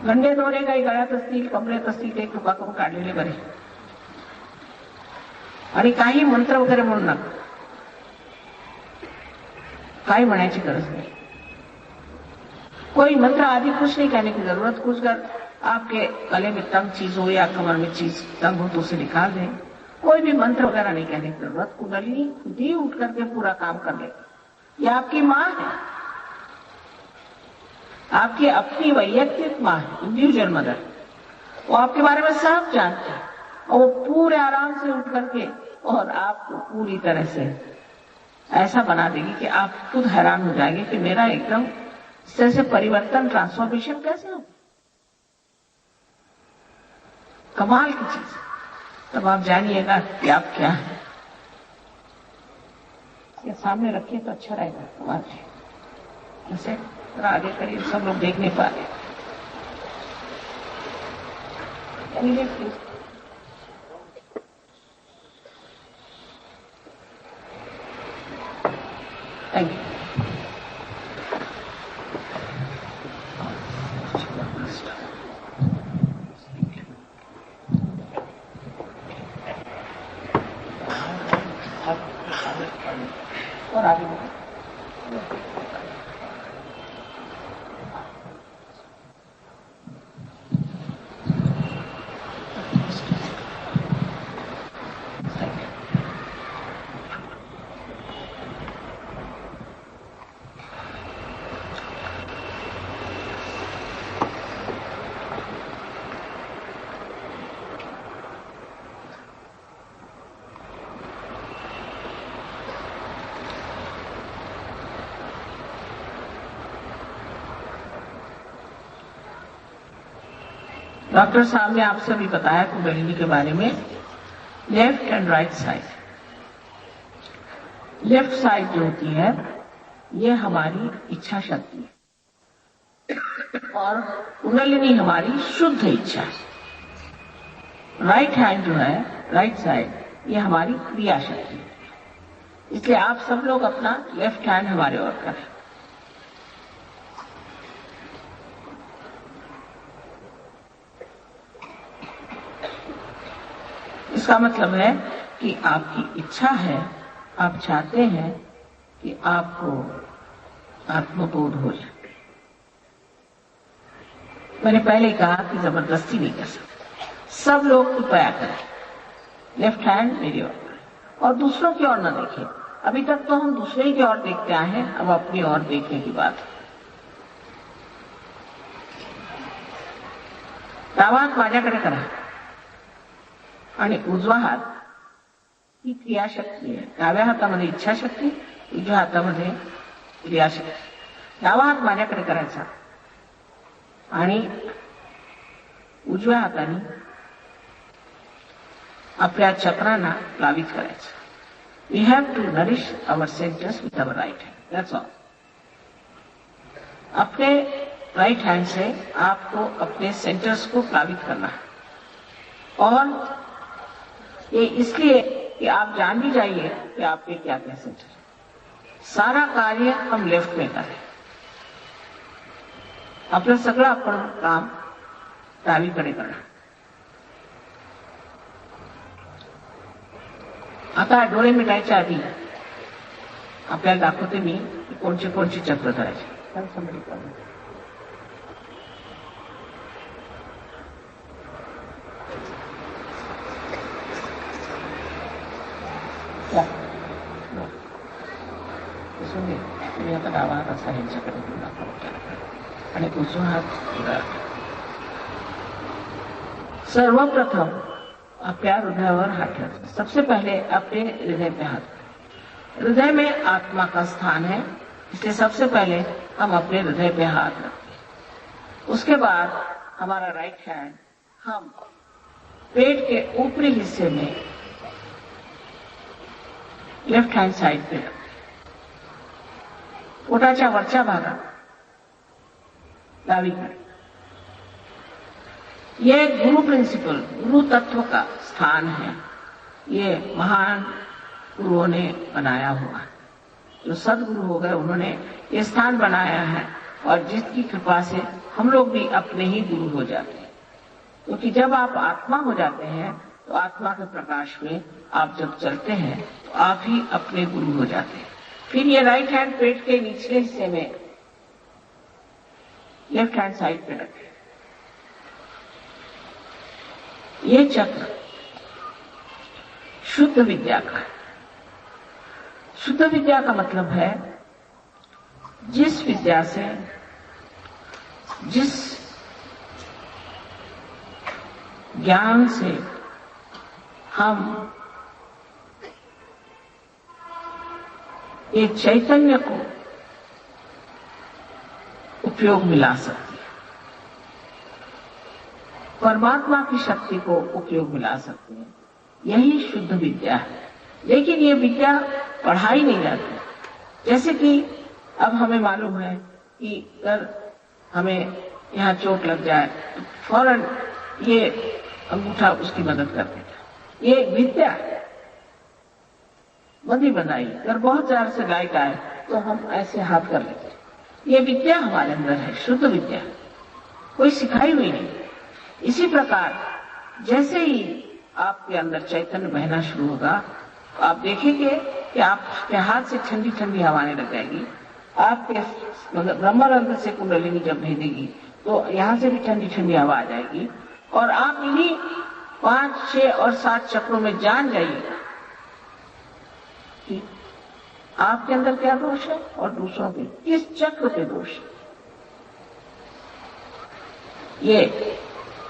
गंडे दोरे काही गळ्यात असतील, कमरेत असतील ते कृपा करून काढलेले बरे. आणि काही मंत्र वगैरे म्हणू नका, काही म्हणायची गरज नहीं. कोई मंत्र आदि कुछ नहीं कहने की जरूरत. कुछ कर आपके गले में तंग चीज हो या कमर में चीज तंग हो तो उसे निकाल दें. कोई भी मंत्र वगैरह नहीं कहने की जरूरत. कुंडलिनी खुद ही उठ करके पूरा काम कर ले. ये आपकी माँ है, आपकी अपनी वैयक्तिक माँ है, इंडिविजुअल मदर. वो आपके बारे में सब जानती है और वो पूरे आराम से उठ करके और आपको पूरी तरह से ऐसा बना देगी कि आप खुद हैरान हो जाएंगे कि मेरा एकदम इस तरह से परिवर्तन, ट्रांसफॉर्मेशन कैसे हो. कमाल की चीज. तब आप जानिएगा कि आप क्या है. ये सामने रखिए तो अच्छा रहेगा. कमाल है. ऐसे थोड़ा आगे करिए, सब लोग देख नहीं पा रहे. Thank you. और आगे बढ़ो. डॉक्टर साहब ने आपसे भी बताया कुंडलिनी के बारे में. Left and right side. Left side जो होती है ये हमारी इच्छा शक्ति है और कुंडलिनी हमारी शुद्ध इच्छा है. राइट हैंड जो है, राइट साइड, ये हमारी क्रिया शक्ति है. इसलिए आप सब लोग अपना लेफ्ट हैंड हमारे ओर करें. इसका मतलब है कि आपकी इच्छा है, आप चाहते हैं कि आपको आत्मबोध हो जाए. मैंने पहले कहा कि जबरदस्ती नहीं कर सकते. सब लोग कृपया करें, लेफ्ट हैंड मेरी ओर करें और दूसरों की ओर न देखें. अभी तक तो हम दूसरे की ओर देखते आए हैं, अब अपनी ओर देखने की बात है. डावा हात माझ्याकडे करा आणि उजवा हात ही क्रियाशक्ती आहे. डाव्या हातामध्ये इच्छाशक्ती, उजव्या हातामध्ये क्रियाशील डावा हात माझ्याकडे करायचा आणि उजव्या हाताने आपल्या चक्रांना प्लावित करायचं. We have to nourish our centres with our right hand, that's all. अपने राइट हैंड से आपको अपने सेंटर्स को प्लावित करना है. और ये इसलिए कि आप जान भी जाइए कि आपके क्या क्या सेंटर है. सारा कार्य हम लेफ्ट में करें. आपलं सगळं आपण काम डावीकडे करा. आता डोळे मिटायच्या आधी आपल्याला दाखवते मी कोणचे कोणचे चक्र करायचे. तुम्ही आता डावा हात असा ह्यांच्याकडे घेऊन दाखवता आणि उजवा हात. सर्वप्रथम आपल्या हृदयावर हाथ रखना. सबसे पहले अपने हृदय पे हाथ. हृदय में आत्मा का स्थान है, इसलिए सबसे पहले हम अपने हृदय पे हाथ रखते हैं. उसके बाद हमारा राइट हैंड हम पेट के ऊपरी हिस्से में लेफ्ट हैंड साइड पे रखते. पोटाच्या वरच्या भागात डावीकडे. ये गुरु प्रिंसिपल, गुरु तत्व का स्थान है. ये महान गुरुओं ने बनाया हुआ है. जो सदगुरु हो गए उन्होंने ये स्थान बनाया है और जिसकी कृपा से हम लोग भी अपने ही गुरु हो जाते हैं. क्योंकि जब आप आत्मा हो जाते हैं तो आत्मा के प्रकाश में आप जब चलते हैं तो आप ही अपने गुरु हो जाते हैं. फिर ये राइट हैंड पेट के निचले हिस्से में लेफ्ट हैंड साइड पे रखें. ये चक्र शुद्ध विद्या का है. शुद्ध विद्या का मतलब है जिस विद्या से, जिस ज्ञान से हम ये चैतन्य को उपयोग में ला सकते हैं, परमात्मा की शक्ति को उपयोग में ला सकते हैं. यही शुद्ध विद्या है. लेकिन ये विद्या पढ़ाई नहीं जाती. जैसे कि अब हमें मालूम है कि अगर हमें यहाँ चोट लग जाए तो फौरन ये अंगूठा उसकी मदद कर देता. ये विद्या है. बंदी बनाई अगर बहुत ज्यादा से लाइट आए तो हम ऐसे हाथ कर लेते. ये विद्या हमारे अंदर है, शुद्ध विद्या, कोई सिखाई हुई नहीं. इसी प्रकार जैसे ही आपके अंदर चैतन्य बहना शुरू होगा तो आप देखेंगे कि आपके हाथ से ठंडी ठंडी हवाएं लग जाएगी. आपके ब्रह्मरंध्र से कुंडलिनी जब भेदेगी तो यहाँ से भी ठंडी ठंडी हवा आ जाएगी और आप इन्हीं 5, 6 और 7 चक्रों में जान जाइएगा कि आपके अंदर क्या दोष है और दूसरों के किस चक्र पे दोष है. ये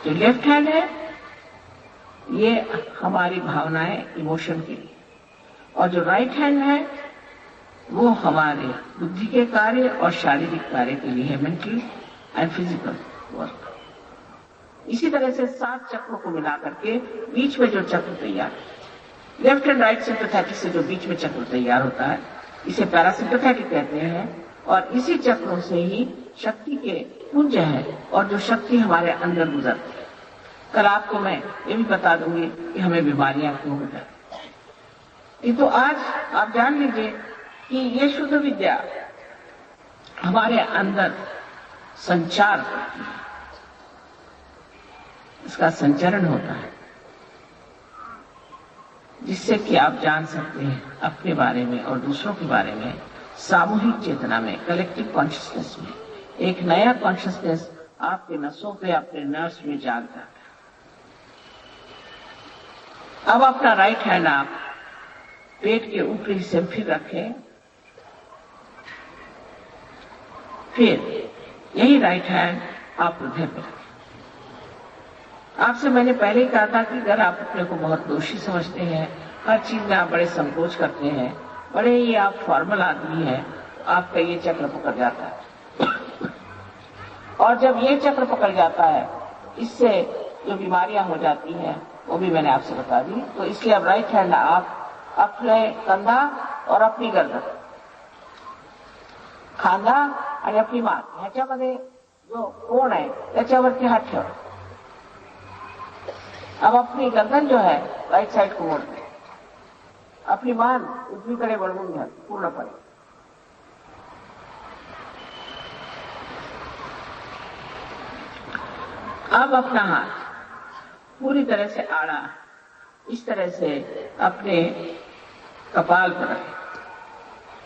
जो लेफ्ट हैंड है ये हमारी भावनाएं, इमोशन के लिए, और जो राइट हैंड है वो हमारे बुद्धि के कार्य और शारीरिक कार्य के लिए है, मेंटल एंड फिजिकल वर्क. इसी तरह से 7 चक्रों को मिलाकर के बीच में जो चक्र तैयार, लेफ्ट एंड राइट सिंपैथेटिक से जो बीच में चक्र तैयार होता है इसे पैरासिम्पैथेटिक कहते हैं. और इसी चक्रों से ही शक्ति के पुंज है और जो शक्ति हमारे अंदर गुजरती है. कल आपको मैं ये भी बता दूंगी कि हमें बीमारियां क्यों हो जाती. तो आज आप जान लीजिए कि ये शुद्ध विद्या हमारे अंदर संचार करती है, इसका संचरण होता है जिससे कि आप जान सकते हैं अपने बारे में और दूसरों के बारे में. सामूहिक चेतना में, कलेक्टिव कॉन्शियसनेस में एक नया कॉन्शियसनेस आपके नसों पे, अपने नर्व्स में जाग जाता है. अब अपना राइट हैंड आप पेट के ऊपरी हिस्से में फिर रखें. फिर यही राइट हैंड आप हृदय पे रखें. आपसे मैंने पहले ही कहा था कि अगर आप अपने को बहुत दोषी समझते हैं, हर चीज में आप बड़े संकोच करते हैं, बड़े ही आप फॉर्मल आदमी हैं, आपका ये चक्र पकड़ जाता है। और जब ये चक्र पकड़ जाता है, इससे जो बीमारियां हो जाती हैं वो भी मैंने आपसे बता दी। तो इसलिए अब राइट हैंड आप अपने कंधा और अपनी गर्दन, खांदा आणि आपली मान ह्याच्यामध्ये जो कोण आहे त्याच्यावरती हात ठेवा। अब अपनी गर्दन जो है राइट साइड को मोड़ते, अपनी मान उजवीकडे वळवून घ्या पूर्णपणे। अब अपना हाथ पूरी तरह से आड़ा इस तरह से अपने कपाल पर रखें।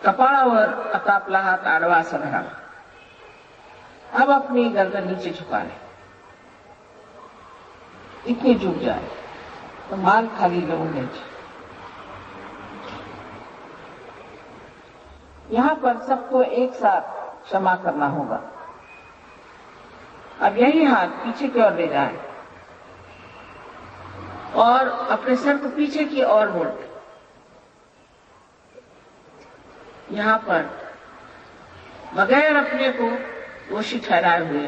कपाळावर आता आपला हात आडवा असा धरावा। अब अपनी गर्दन नीचे झुका लें, इतनी झुक जाए तो मान खाली लगून द्यायची। यहां पर सबको एक साथ क्षमा करना होगा। अब यही हाथ पीछे की ओर ले जाएं और अपने सर को पीछे की ओर मोड़ दें। यहां पर बगैर अपने को दोषी ठहराए हुए,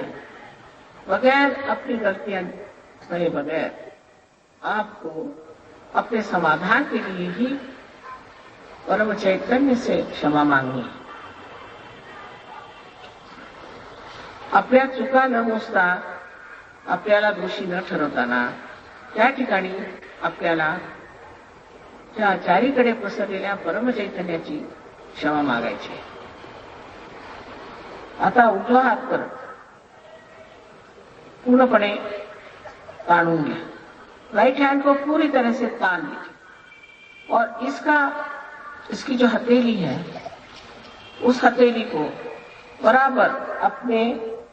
बगैर अपनी गलतियां कहे बगैर आपको अपने समाधान के लिए ही परम चैतन्य से क्षमा मांगनी है। आपल्या चुका न मोजता, आपल्याला दोषी न ठरवताना त्या ठिकाणी आपल्याला त्या चारीकडे पसरलेल्या परम चैतन्याची क्षमा मागायची। आता उजवा हात करत पूर्णपणे ताणून घ्या। राइट हैंड को पूरी तरह से तान लीजिए और इसकी जो हथेली है उस हथेली को बराबर अपने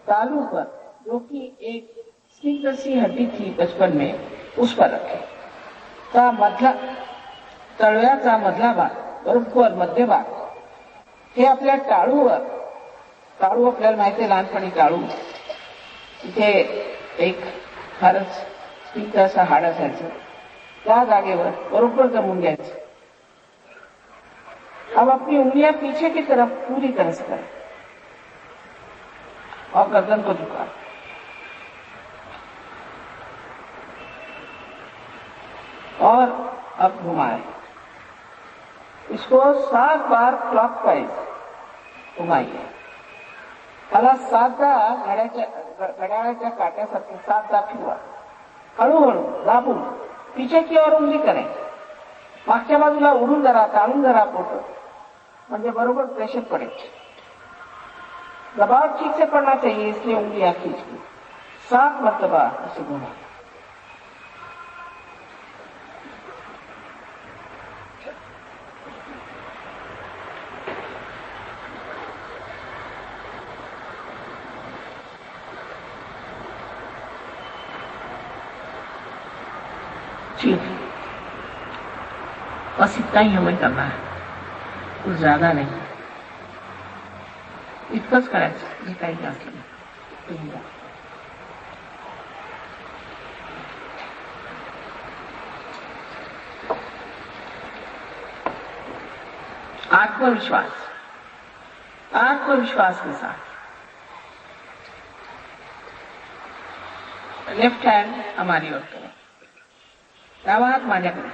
तालू पर, जो कि एक स्निग्ध सी हड्डी थी बचपन में, उस पर रखें। का मधला तळव्याचा मधला भाग बरोबर मध्य भाग हे आपल्या टाळूवर, टाळू आपल्याला माहिती आहे लहानपणी टाळू इथे एक फारच स्निग्ध असं हाड असायचं, त्या जागेवर बरोबर जमून घ्यायचं। अब अपनी उंगलियां पीछे की तरफ पूरी तरह से करें और गर्दन को झुका। और अब घुमाएं, इसको 7 बार क्लॉकवाइज घुमाइए। त्याला 7दा घड्याळाच्या काट्यासारखे 7दा फिरवा। हळूहळू दाबून पीछे की ओर उंगली करें, मागच्या बाजूला उडून जरा ताणून जरा पोट, म्हणजे बरोबर प्रेशर पड़े। दबाव ठीक से पड़ना चाहिए, इसलिए उंगलियां खींच के 7 मरतबा ऐसे घुमाएं। ठीक, बस इतना ही हमें करना है, कुछ ज्यादा नहीं, इतकंच करायचं जे काही जास्त नाही। आत्मविश्वास, आत्मविश्वास के साथ लेफ्ट हैंड हमारी ओर करें, डावा हात माझ्याकडे,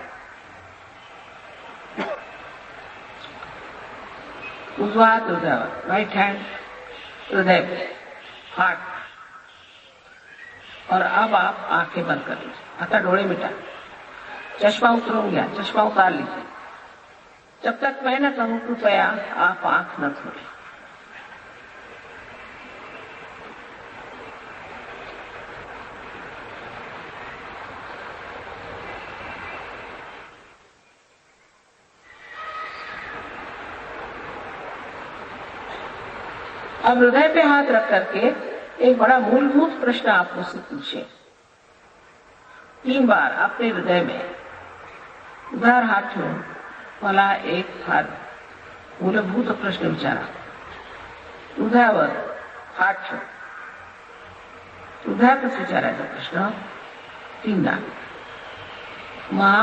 उजवा हात हृदयावर, राइट हैंड हृदय पे, हार्ट। और अब आप आंखें बंद कर लीजिए। आता डोळे मिटा, चश्मा उतरवून घ्या, चश्मा उतार लीजिए। जब तक मैं न कहूं कृपया आप आंख न खोलें। अब हृदय पे हाथ रख करके एक बड़ा मूलभूत प्रश्न आप मुझसे पूछे। 3 बार अपने हृदय में उधार हात ठेवून मला एक फार मूलभूत प्रश्न विचारा। हृदयावर हात ठेव, हृदयातच विचारायचा प्रश्न 3दा। माँ,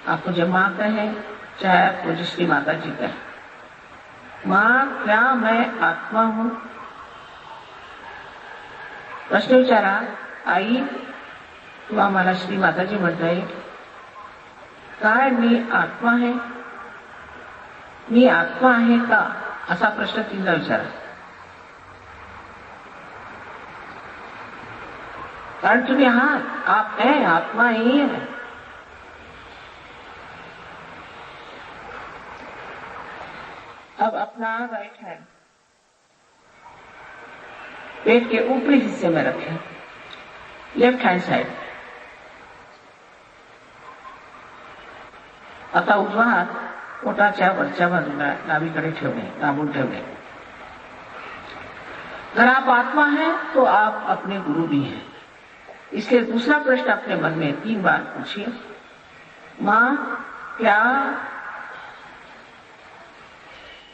आपको जब माँ कहे चाहे आपको जिसकी माता जी कहे, माँ क्या मैं आत्मा हूं? प्रश्न विचारा. आई तू आम्हाला श्री माताजी म्हणताय काय मी आत्मा आहे? मी आत्मा आहे का? असा प्रश्न तीनदा विचारा. कारण तुम्ही आहात, आप है, आत्मा ही है. अब अपना राइट हैंड पेट के ऊपरी हिस्से में रखें, लेफ्ट हैंड साइड. आता उजवा हात पोटाच्या वरच्या बाजूला डावीकडे ठेवणे, दाबून ठेवणे. अगर आप आत्मा हैं तो आप अपने गुरु भी हैं. इसलिए दूसरा प्रश्न अपने मन में 3 बार पूछिए. मां क्या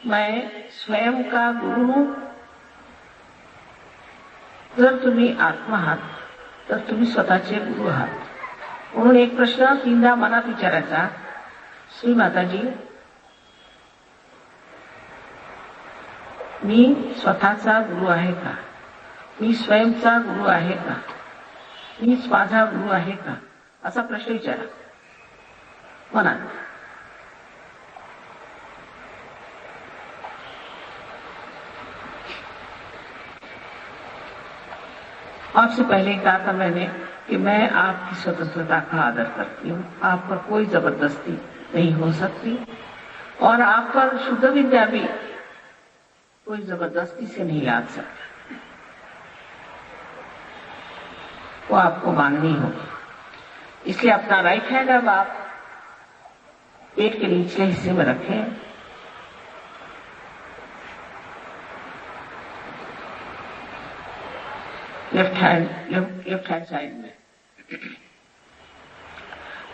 मैं स्वयं का गुरु हूं? जर तुम्ही आत्मा आहात तर तुम्ही स्वतःचे गुरु आहात. म्हणून एक प्रश्न 3दा मनात विचारायचा. श्री माताजी, मी स्वतःचा गुरु आहे का? मी स्वयंचा गुरु आहे का? मीच माझा गुरु आहे का? असा प्रश्न विचारा मनात. आपसे पहले कहा था मैंने कि मैं आपकी स्वतंत्रता का आदर करती हूँ. आप पर कोई जबरदस्ती नहीं हो सकती और आप पर शुद्ध विद्या भी कोई जबरदस्ती से नहीं ला सकता. वो आपको मांगनी होगी. इसलिए अपना राइट हैंड अब आप पेट के निचले हिस्से में रखें. लेफ्ट हँड साइड में.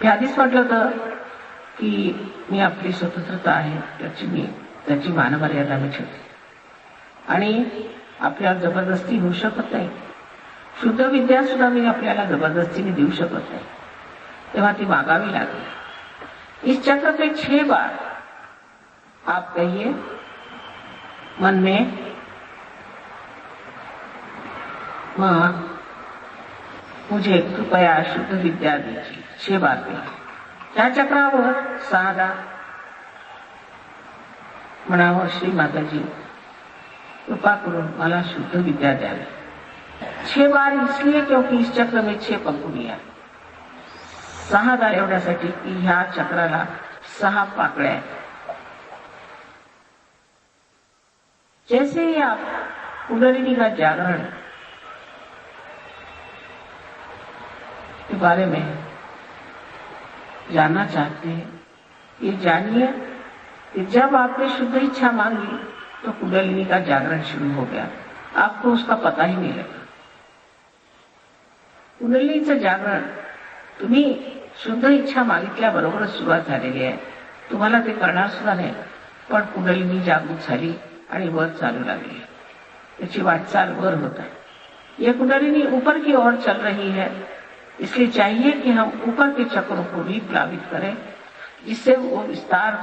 मी आधीच म्हटलं होतं की मी आपली स्वतंत्रता आहे त्याची मानमर्यादा मी ठेवते आणि आपल्याला जबरदस्ती होऊ शकत नाही. शुद्ध विद्या सुद्धा मी आपल्याला जबरदस्तीने देऊ शकत नाही, तेव्हा ती मागावी लागेल. इस चक्र पे 6 बार आप कहिए मन में, मां मुझे कृपया शुद्ध विद्या दीजिए. 6 बार कहिए. त्या चक्रावर 6दा म्हणावं, श्री माताजी कृपा करून मला शुद्ध विद्या द्यावी. 6 बार इसलिए क्योंकि इस चक्र में 6 पंखुड़ियां. 6दा एवढ्यासाठी की ह्या चक्राला 6 पाकळ्या आहेत. जैसे ही आप कुंडलिनी का जागरण के बारे में जानना चाहते हैं, ये जानिए कि जब आपने शुद्ध इच्छा मांगी तो कुंडलिनी का जागरण शुरू हो गया. आपको उसका पता ही नहीं लगा. कुंडलिनीचं जागरण तुम्ही शुद्ध इच्छा मागितल्याबरोबरच सुरुवात झालेली आहे. तुम्हाला ते कळणार सुद्धा नाही, पण कुंडलिनी जागृत झाली आणि वर चालू लागली. त्याची वाटचाल वर होत आहे. यह कुंडलिनी ऊपर की ओर चल रही है. इसलिए चाहिए कि हम ऊपर के चक्रों को भी प्लावित करें, जिससे वो विस्तार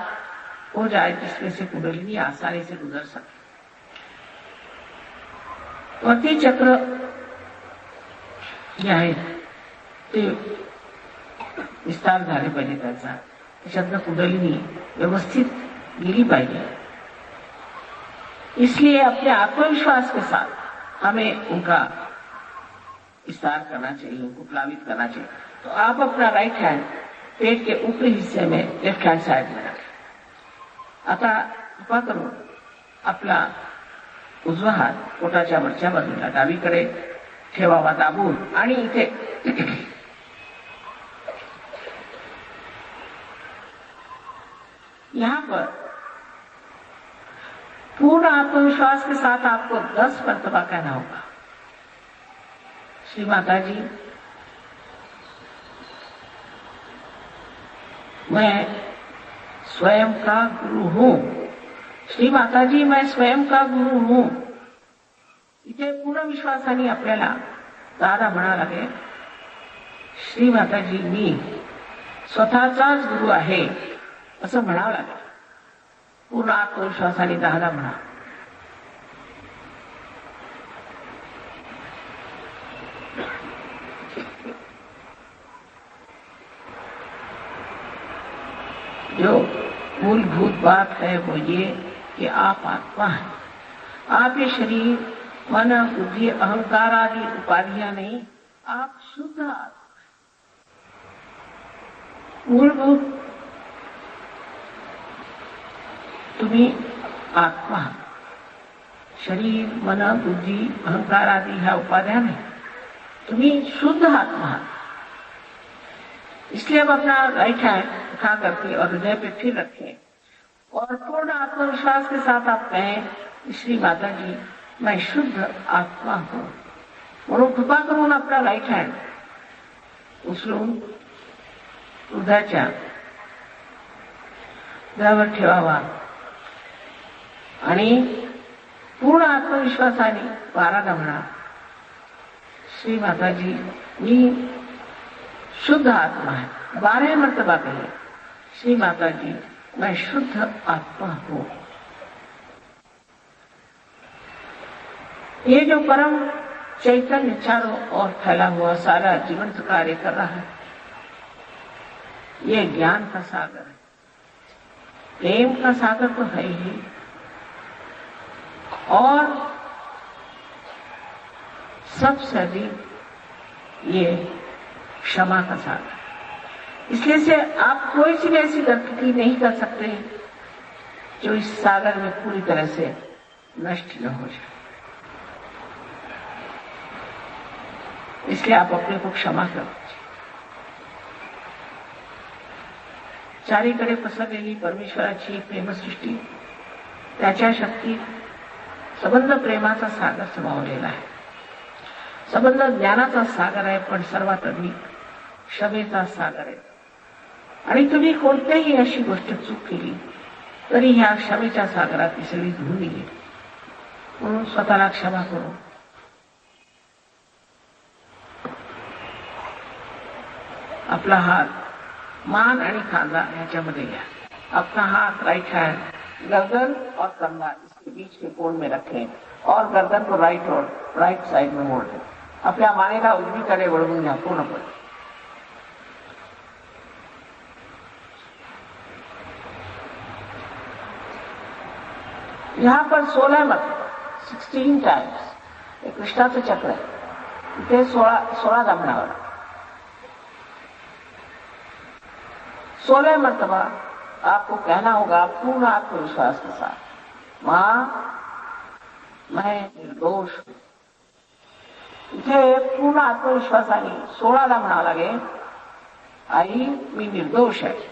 हो जाए, जिसमें से कुंडलिनी आसानी से गुजर सके. वरती चक्र जे आहेत ते विस्तार झाले पाहिजे. त्याच्यातनं कुंडलिनी व्यवस्थित गेली पाहिजे. इसलिए अपने आत्मविश्वास के साथ हमें उनका विस्तार करना चाहिए, उनको प्लावित करना चाहिए. तो आप अपना राइट हैंड पेट के ऊपरी हिस्से में लेफ्ट हैंड साइड में रखें. आता कृपा करून आपला उजवा हात पोटाच्या वरच्या बाजूला डावीकडे ठेवावा दाबून आणि इथे यहाँ पर पूर्ण आत्मविश्वास के साथ आपको 10 मर्तबा कहना होगा. श्री माताजी मैं स्वयं का गुरु हूं. श्री माताजी मैं स्वयं का गुरु हूं. इथे पूर्ण विश्वासाने आपल्याला दादा म्हणा लागेल, श्री माताजी मी स्वतःचाच गुरु आहे असं म्हणावं लागेल. पूर्ण आत्मविश्वासाने 10 म्हणा. जो मूलभूत बात है वो ये कि आप आत्मा हैं. आप ये शरीर, मन, बुद्धि, अहंकार आदि उपाधियां नहीं, आप शुद्ध आत्मा. मूलभूत तुम्ही आत्मा. शरीर, मन, बुद्धि, अहंकार आदि ह्या उपाध्या नहीं, तुम्ही शुद्ध आत्मा. इसलिए अब अपना राइट हैंड उठा करके और हृदय पे फिर रखें और पूर्ण आत्मविश्वास के साथ आप कहें, श्री माता जी मैं शुद्ध आत्मा हूं. म्हणून कृपा करून आपला राइट हँड उचलून हृदयाच्या हृदयावर ठेवावा आणि पूर्ण आत्मविश्वासाने 12दा म्हणा, श्री माता जी मी शुद्ध आत्मा है. 12 मर्तबा कहिए, श्री माता जी मैं शुद्ध आत्मा हूं. ये जो परम चैतन्य चारों ओर फैला हुआ सारा जीवंत कार्य कर रहा है, ये ज्ञान का सागर है, प्रेम का सागर तो है ही, और सबसे अधिक ये क्षमा का सागर. इसलिए से आप कोई सी भी ऐसी गलती नहीं कर सकते जो इस सागर में पूरी तरह से नष्ट न हो जाए. इसलिए आप अपने को क्षमा कर दीजिए. चारीकडे पसरलेली परमेश्वराची प्रेमसृष्टी, त्याच्या शक्ती संबंध प्रेमाचा सागर समावलेला आहे. संबंध ज्ञानाचा सागर आहे, पण सर्वात अधिक क्षमेचा सागर आहे. आणि तुम्ही कोणत्याही अशी गोष्ट चूक केली तरी ह्या क्षमेच्या सागरात ती सगळी धुवून गेली. म्हणून स्वतःला क्षमा करू. अपना हाथ मान आणि खांदा ह्याच्यामध्ये घ्या. अपना हाथ राइट हैंड गर्दन और कंधा इसके बीच के कोण में रखें और गर्दन को राइट साइड में मोड़ दें. आपल्या मानेला उजवीकडे वळवून घ्या पूर्णपणे. यहाँ पर 16 मरतबा 16 टाइम्स एक कृष्णाचं चक्र आहे, इथे 16 म्हणावं. 16 मरतबा आपको कहना होगा पूर्ण आत्मविश्वास के साथ, मां मैं निर्दोष हूं. इथे पूर्ण आत्मविश्वासाने 16दा म्हणावं लागेल, आई मी निर्दोष आहे.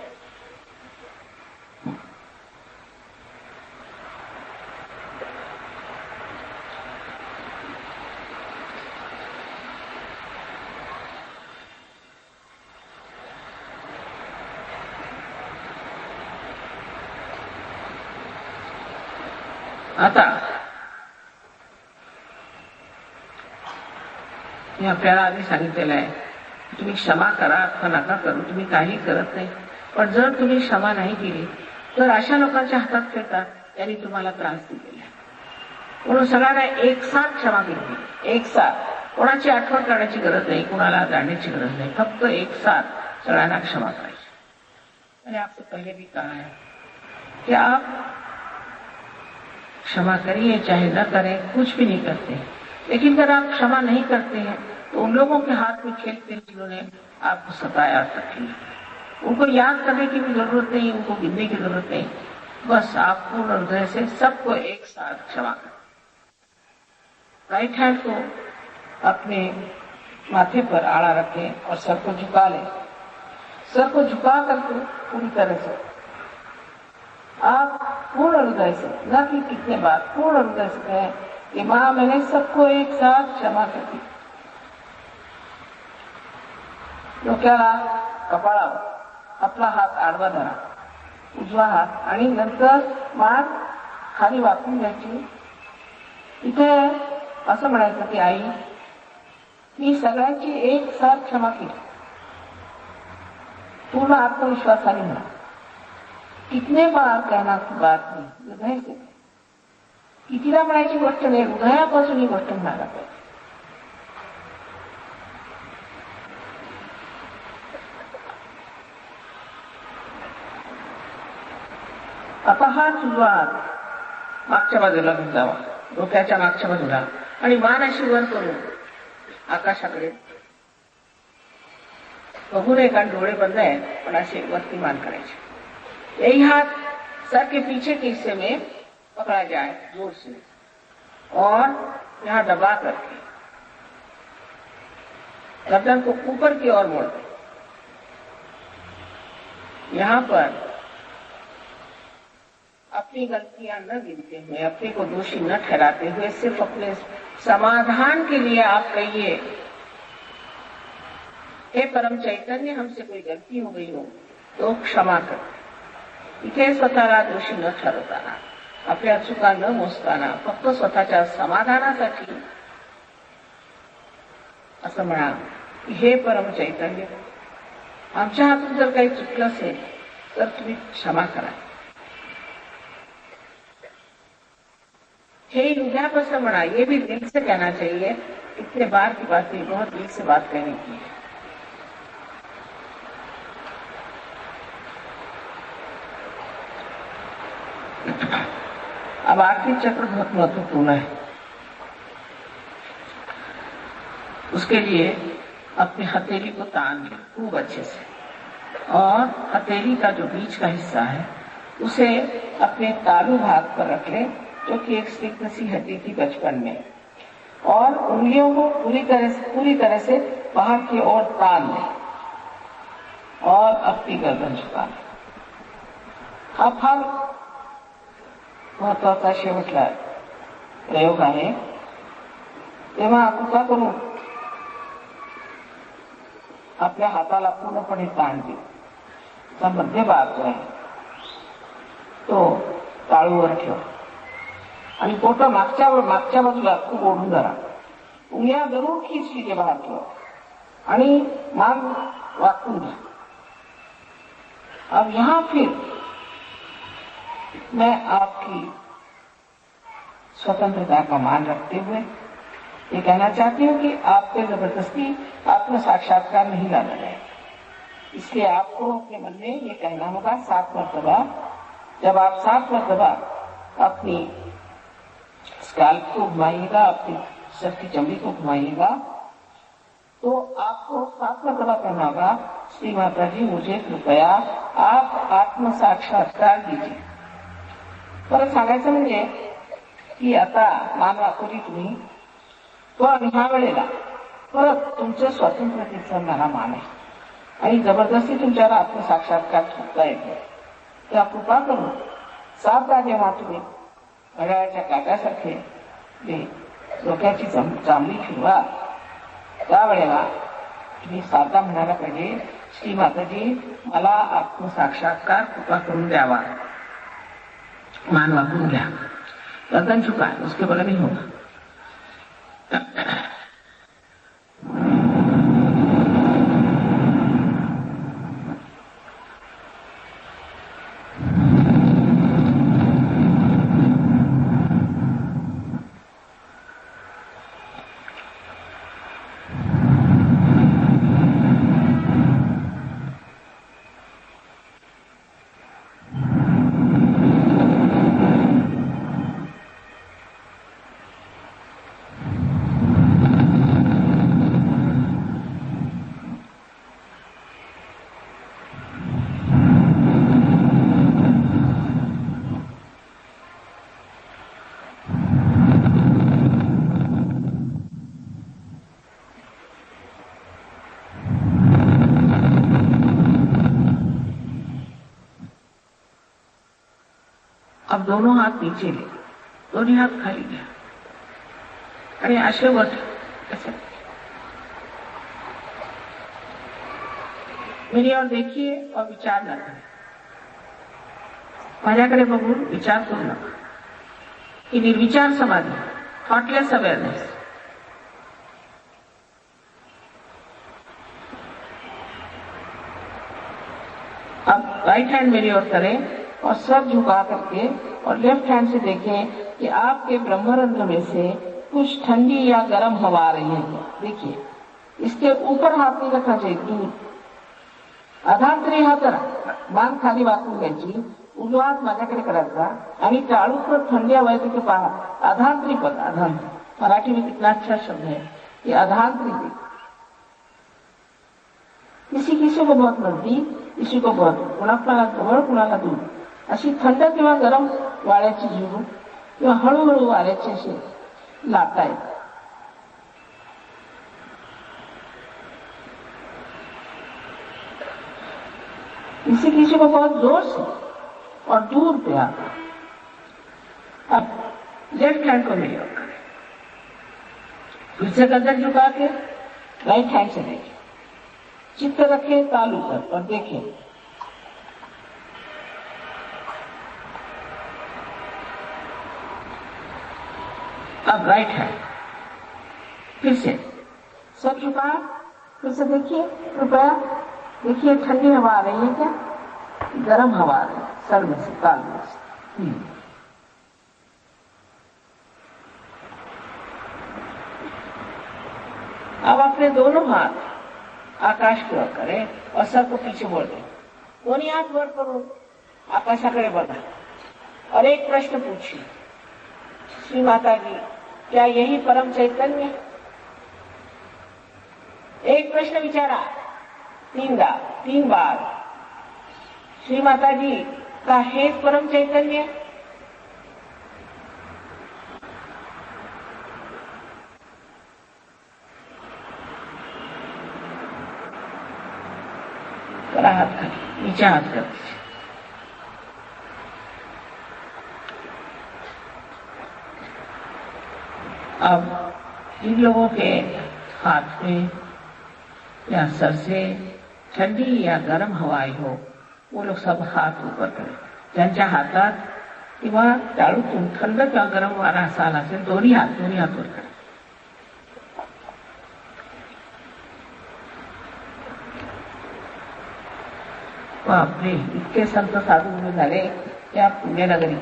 आता मी आपल्याला आधी सांगितलेलं आहे, तुम्ही क्षमा करा अथवा नका करू, तुम्ही काही करत नाही. पण जर तुम्ही क्षमा नाही केली तर अशा लोकांच्या हातात फिरतात त्यांनी तुम्हाला त्रास दिलेला आहे. म्हणून सगळ्यांना एक साथ क्षमा केली, एक साथ. कोणाची आठवण करण्याची गरज नाही, कोणाला जाणण्याची गरज नाही, फक्त एक साथ सगळ्यांना क्षमा करायची. मैंने आपसे पहले भी कहा है कि आप क्षमा करिए चाहे न करें, कुछ भी नहीं करते. लेकिन अगर आप क्षमा नहीं करते हैं तो उन लोगों के हाथ में खेलते हैं जिन्होंने आपको सताया तकलीफ. उनको याद करने की भी जरूरत नहीं, उनको गिनने की जरूरत नहीं. बस आप पूर्ण हृदय से सबको एक साथ क्षमा करें. राइट हैंड को अपने माथे पर आड़ा रखें और सर को झुका लें. सर को झुका करके पूरी तरह से आप पूर्ण हृदय से, न कि कितने बार, पूर्ण हृदय से कहें कि मां मैंने सबको एक साथ क्षमा कर दी. डोक्याला कपाळावर आपला हात आडवा धरा, उजवा हात, आणि नंतर मान खाली वाकून घ्यायची. इथे असं म्हणायचं की आई मी सगळ्यांची एक साथ क्षमा केली. पूर्ण आत्मविश्वासाने म्हणा. कितने बार कहना की बात नाही, हृदय से कितीला म्हणायची गोष्ट नाही, हृदयापासून ही गोष्ट म्हणायला पाहिजे. आता हा तुझा मागच्या बाजूला घेऊन जावा, डोक्याच्या मागच्या बाजूला, आणि मान अशी वर करून आकाशाकडे बघू नये, कारण डोळे बंद आहेत, पण असे वरती मान करायचे. यही हाथ सर के पीछे के हिस्से में पकड़ा जाए जोर से, और यहाँ दबा करके गर्दन को ऊपर की ओर मोड़ दे. यहाँ पर अपनी गलतियां न गिनते हुए, अपने को दोषी न ठहराते हुए, सिर्फ अपने समाधान के लिए आप कहिए, हे परम चैतन्य, हमसे कोई गलती हो गई हो तो क्षमा कर. इथे स्वतःला दोषी न ठरवताना, आपल्या चुका न मोजताना, फक्त स्वतःच्या समाधानासाठी असं म्हणा, हे परम चैतन्य, आमच्या हातून जर काही चुकलं असेल तर तुम्ही क्षमा करा. हे हृदयापासून मना, ये भी दिल से कहना चाहिए. इतने बार की बातें बहुत दिल से बात कहने की है. अब आखिरी चक्र बहुत महत्वपूर्ण है. उसके लिए अपनी हथेली को तान ले खूब अच्छे से, और हथेली का जो बीच का हिस्सा है उसे अपने तालू भाग पर रख ले, जो कि एक स्टिक सी हड्डी थी बचपन में, और उंगलियों को पूरी तरह से बाहर की ओर तान ले और अपनी गर्दन झुका ले. हा फार महत्वाचा शेवटला प्रयोग आहे. तेव्हा कृपा करून आपल्या हाताला पूर्णपणे ताण दे. मध्य भाग जो आहे तो ताळूवर ठेव, आणि पोट मागच्या बाजूला खूप ओढून धरा. उंगलियां जरूर खींच लीजिए बाहर की ओर, आणि मान वाकून घ्या. अब यहाँ फिर मैं आपकी स्वतंत्रता का मान रखते हुए ये कहना चाहती हूँ कि आप पे जबरदस्ती आत्म साक्षात्कार नहीं लाना है. इसलिए आपको अपने मन में ये कहना होगा 7 मरतबा. जब आप 7 मरतबा अपनी स्कैल्प को घुमाइएगा, अपनी सर की चमड़ी को घुमाइएगा, तो आपको 7 मरतबा कहना होगा, श्री माता जी मुझे कृपया आप आत्म साक्षात्कार दीजिए. परत सांगायचं म्हणजे की आता मान वाकवली तुम्ही, पण ह्या वेळेला परत तुमचं स्वातंत्र्याचा मला मान आहे, आणि जबरदस्ती तुमच्यावर आत्मसाक्षात्कार ठोकता येतो. त्या कृपा करून 7दा जेव्हा तुम्ही घड्याळाच्या काट्यासारखे डोक्याची चांबडी फिरवा, त्यावेळेला तुम्ही 7दा म्हणायला पाहिजे, श्री माताजी मला आत्मसाक्षात्कार कृपा करून द्यावा. मान वाकून घ्या, गर्दन झुका, उसके बगल नहीं होगा. अब दोनों हाथ नीचे ले, दोनों हाथ खाली घ्या, आणि असे वट ऐसे मेरी ओर देखिए और विचार न करें. माझ्याकडे बघून विचार करू नका. ही निर्विचार समाधी, थॉटलेस अवेयरनेस. अब राइट हैंड मेरी ओर करें और सर झुका करके और लेफ्ट हैंड से देखें कि आपके ब्रह्मरंध्र में से कुछ ठंडी या गर्म हवा आ रही है। देखिए, इसके ऊपर हाथ नहीं रखना चाहिए, दूर अधांतरी हात मान खाली वाकून घ्यायची, उजवा हात माझ्याकडे करायचा आणि टाळूचं थंडी हवा येते की पहा, अधांतरी पद, अधांतरी मराठी में कितना अच्छा शब्द है ये अधांतरी। किसी किसी को बहुत नजदीक, किसी को बहुत कुणाला जवळ कुणाला दूर, अशी थंड किंवा गरम वाऱ्याची झुळूक किंवा हळूहळू वाऱ्याची अशी लाटा आहेत। किसी किसी को बहुत जोर से और दूर पे आता। अब लेफ्ट हैंड को मिले फिर से गर्दन झुका के राइट हैंड से देखें, चित्त रखे तालू पर और देखें। अब राइट हैंड फिर से सब झुका, फिर से देखिए, कृपया देखिए ठंडी हवा आ रही है क्या, गर्म हवा आ रही है सर में से, ताल में से। अब अपने दोनों हाथ आकाश की ओर करें और सर को पीछे मोड़ दें। दोनों हाथ वर करो, आकाशाकडे बघा और एक प्रश्न पूछिए, श्री माता जी क्या यही परम चैतन्य? एक प्रश्न विचारा, तीन बार, श्री माता जी का हेच परम चैतन्य? करा हाथ खाली, नीचे हाथ कर दीजिए। अब जिन लोगों के हाथ में या सर से ठंडी या गरम हवाई हो वो लोग सब हात ऊपर करें। ज्यांच्या हातात किंवा टाळूतून थंड किंवा गरम वारा असा आला असेल दोन्ही हात वर करें। बापरे, इतके संत साधु में झाले क्या पुण्य नगरी।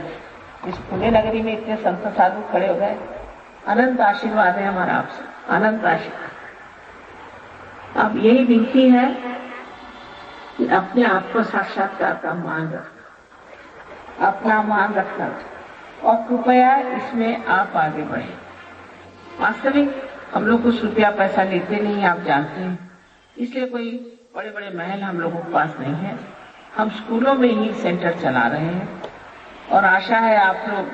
इस पुण्य नगरी में इतने संत साधु खड़े हो गए। अनंत आशीर्वाद है हमारा आपसे, अनंत आशीर्वाद। अब यही विनती है कि अपने आप को साक्षात्कार का मान रखना, अपना मान रखना और कृपया इसमें आप आगे बढ़े। वास्तविक हम लोग कुछ रुपया पैसा लेते नहीं, आप जानते हैं, इसलिए कोई बड़े बड़े महल हम लोगों के पास नहीं है। हम स्कूलों में ही सेंटर चला रहे हैं और आशा है आप लोग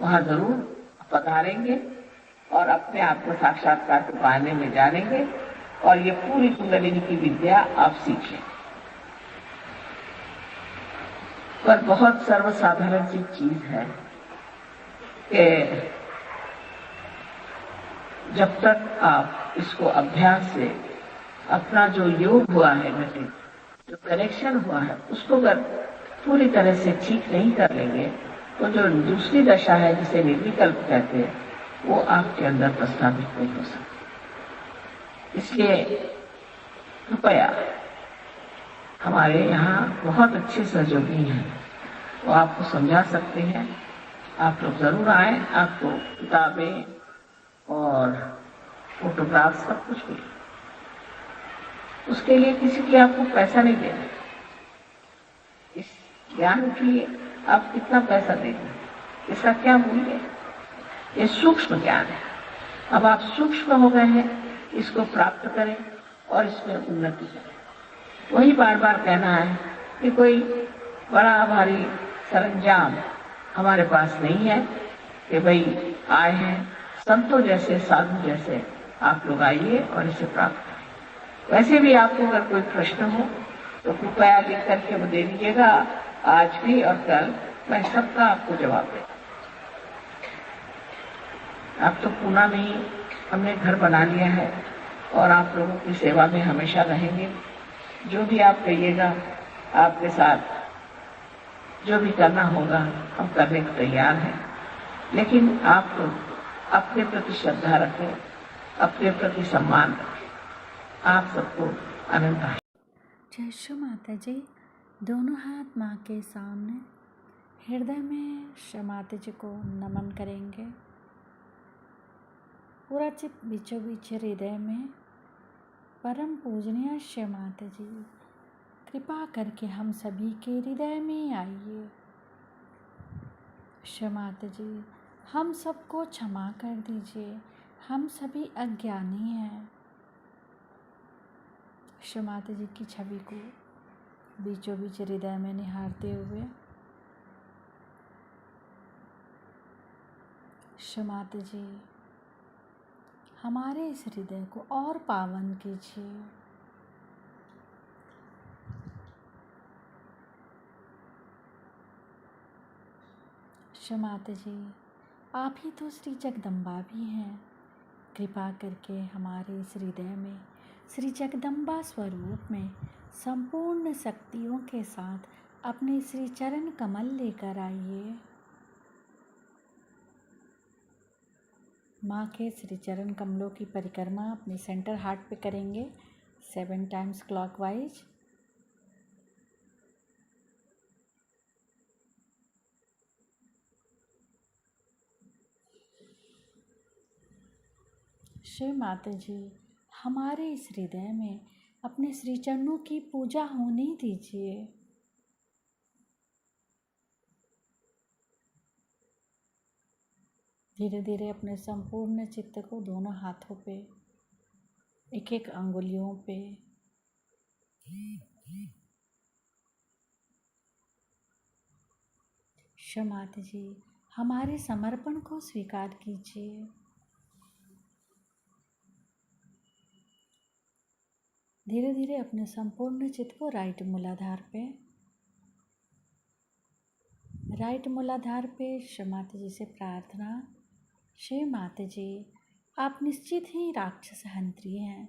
वहां जरूर पधारेंगे और अपने आप को साक्षात्कार के पाने में जानेंगे और ये पूरी कुंडलिनी की विद्या आप सीखें। पर बहुत सर्वसाधारण सी चीज है कि जब तक आप इसको अभ्यास से अपना जो योग हुआ है, जो कनेक्शन हुआ है, उसको अगर पूरी तरह से ठीक नहीं कर लेंगे तो जो दूसरी दशा है जिसे निर्विकल्प कहते हैं वो आपके अंदर प्रस्तावित नहीं हो सकती। इसलिए कृपया हमारे यहाँ बहुत अच्छे सहयोगी हैं, वो आपको समझा सकते हैं। आप लोग जरूर आए, आपको किताबें और फोटोग्राफ सब कुछ मिले। उसके लिए किसी के आपको पैसा नहीं देना। इस ज्ञान के लिए आप कितना पैसा देंगे, इसका क्या मूल्य है? ये सूक्ष्म ज्ञान है। अब आप सूक्ष्म हो गए हैं, इसको प्राप्त करें और इसमें उन्नति करें। वही बार बार कहना है कि कोई बड़ा भारी सरंजाम हमारे पास नहीं है कि भाई आए हैं, संतों जैसे साधु जैसे आप लोग आइए और इसे प्राप्त करें। वैसे भी आपको अगर कोई प्रश्न हो तो कृपया लिख करके वो दे दीजिएगा, आज भी और कल मैं सबका आपको जवाब दूंगा। आप तो पूना में ही हमने घर बना लिया है और आप लोगों की सेवा में हमेशा रहेंगे। जो भी आप कहिएगा, आपके साथ जो भी करना होगा हम करने को तैयार हैं। लेकिन आप लोग अपने प्रति श्रद्धा रखें, अपने प्रति सम्मान रखें। आप सबको अनंत जय श्री माता जी। दोनों हाथ माँ के सामने हृदय में शमाते जी को नमन करेंगे। पूरा चित्त बीचों बीच हृदय में परम पूजनीय शमाते जी, कृपा करके हम सभी के हृदय में आइए। शमाते जी, हम सबको क्षमा कर दीजिए, हम सभी अज्ञानी हैं। शमाते जी की छवि को बीचों बीच हृदय में निहारते हुए शमाते जी, हमारे इस हृदय को और पावन कीजिए। शमाते जी, आप ही तो श्री जगदम्बा भी हैं। कृपा करके हमारे इस हृदय में श्री जगदम्बा स्वरूप में संपूर्ण शक्तियों के साथ अपने श्री चरण कमल लेकर आइए। माँ के श्री चरण कमलों की परिक्रमा अपने सेंटर हार्ट पे करेंगे 7 टाइम्स क्लॉकवाइज। श्री माता जी, हमारे इस हृदय में अपने श्री चरणों की पूजा होने दीजिए। धीरे धीरे अपने संपूर्ण चित्त को दोनों हाथों पे, एक एक अंगुलियों पे शमाते जी, हमारे समर्पण को स्वीकार कीजिए। धीरे धीरे अपने संपूर्ण चित्त को राइट मूलाधार पे शमाते जी से प्रार्थना। श्री माते जी, आप निश्चित ही राक्षस हंत्री हैं।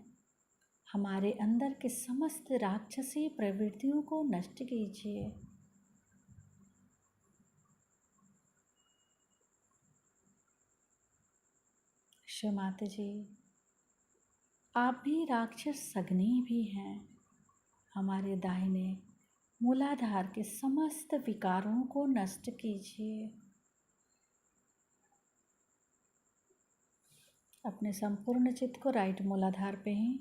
हमारे अंदर के समस्त राक्षसी प्रवृत्तियों को नष्ट कीजिए। श्री माते जी, आप भी राक्षस सग्नी भी हैं। हमारे दाहिने मूलाधार के समस्त विकारों को नष्ट कीजिए। अपने संपूर्ण चित्त को राइट मूलाधार पे ही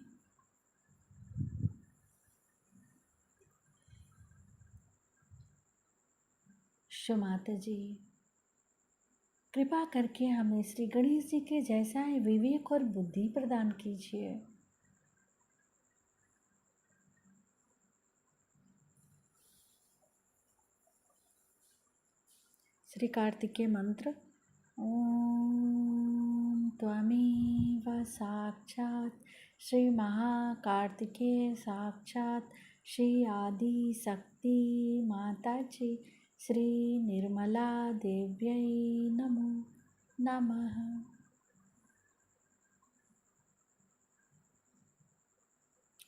शमाते जी, कृपा करके हमें श्री गणेश जी के जैसा ही विवेक और बुद्धि प्रदान कीजिए। श्री कार्तिकेय मंत्र। ओम त्वमेव साक्षात् श्री महाकार्तिकेय साक्षात् श्री आदि शक्ति माता जी श्री निर्मला देव्यै नमो नमः।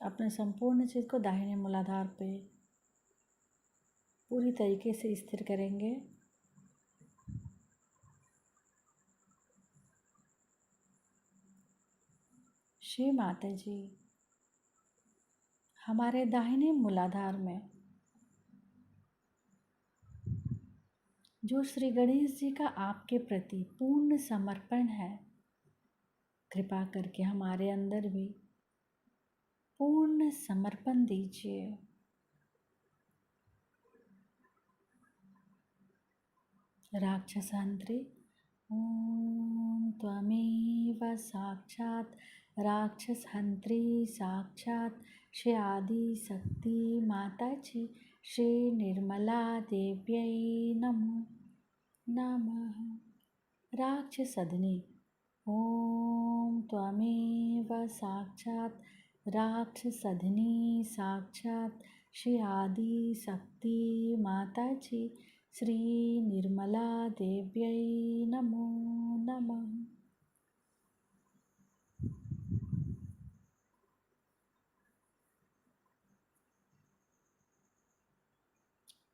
अपने संपूर्ण चित्त को दाहिने मूलाधार पे पूरी तरीके से स्थिर करेंगे। श्री माता जी, हमारे दाहिने मूलाधार में जो श्री गणेश जी का आपके प्रति पूर्ण समर्पण है, कृपा करके हमारे अंदर भी पूर्ण समर्पण दीजिए। राक्षसांत्री। ओम त्वमेव साक्षात् राक्षसहंत्री साक्षात् श्री आदि शक्ति माता जी श्री निर्मला देव्यै नमो नमः। राक्षसधनी। ओम त्वमेव साक्षात् राक्षसधनी साक्षात् श्री आदि शक्ति माता जी श्री निर्मला देव्यै नमो नमः।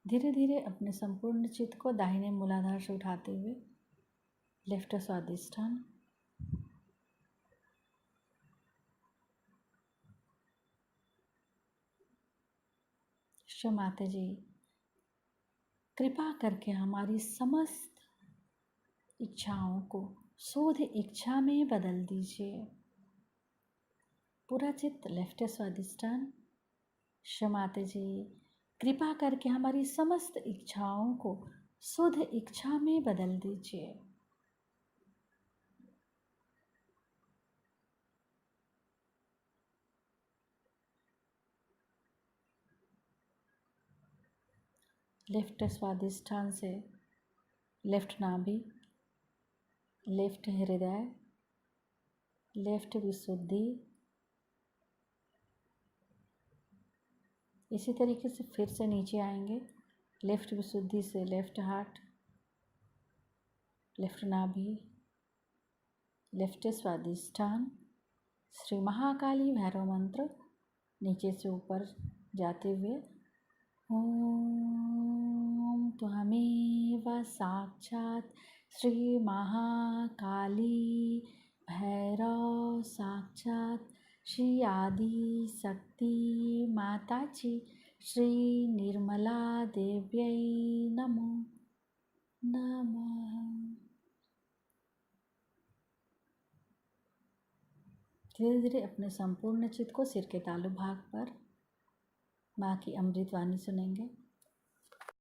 धीरे धीरे अपने संपूर्ण चित्त को दाहिने मूलाधार से उठाते हुए लेफ्ट स्वादिष्ठान। शमाते जी, कृपा करके हमारी समस्त इच्छाओं को शुद्ध इच्छा में बदल दीजिए। पूरा चित्त लेफ्ट स्वादिष्ठान। क्षमाते जी, कृपा करके हमारी समस्त इच्छाओं को शुद्ध इच्छा में बदल दीजिए। लेफ्ट स्वादिष्ठान से लेफ्ट नाभि, लेफ्ट हृदय, लेफ्ट विशुद्धि, इसी तरीके से फिर से नीचे आएंगे। लेफ्ट विशुद्धि से लेफ्ट हार्ट, लेफ्ट नाभि, लेफ्ट स्वादिष्ठान, श्री महाकाली भैरव मंत्र नीचे से ऊपर जाते हुए ओम त्वमेव साक्षात् श्री महाकाली भैरव साक्षात् श्री आदि शक्ति माताजी श्री निर्मला देव्यै नमो नमः। धीरे धीरे अपने संपूर्ण चित्त को सिर के तालु भाग पर माँ की अमृत वाणी सुनेंगे।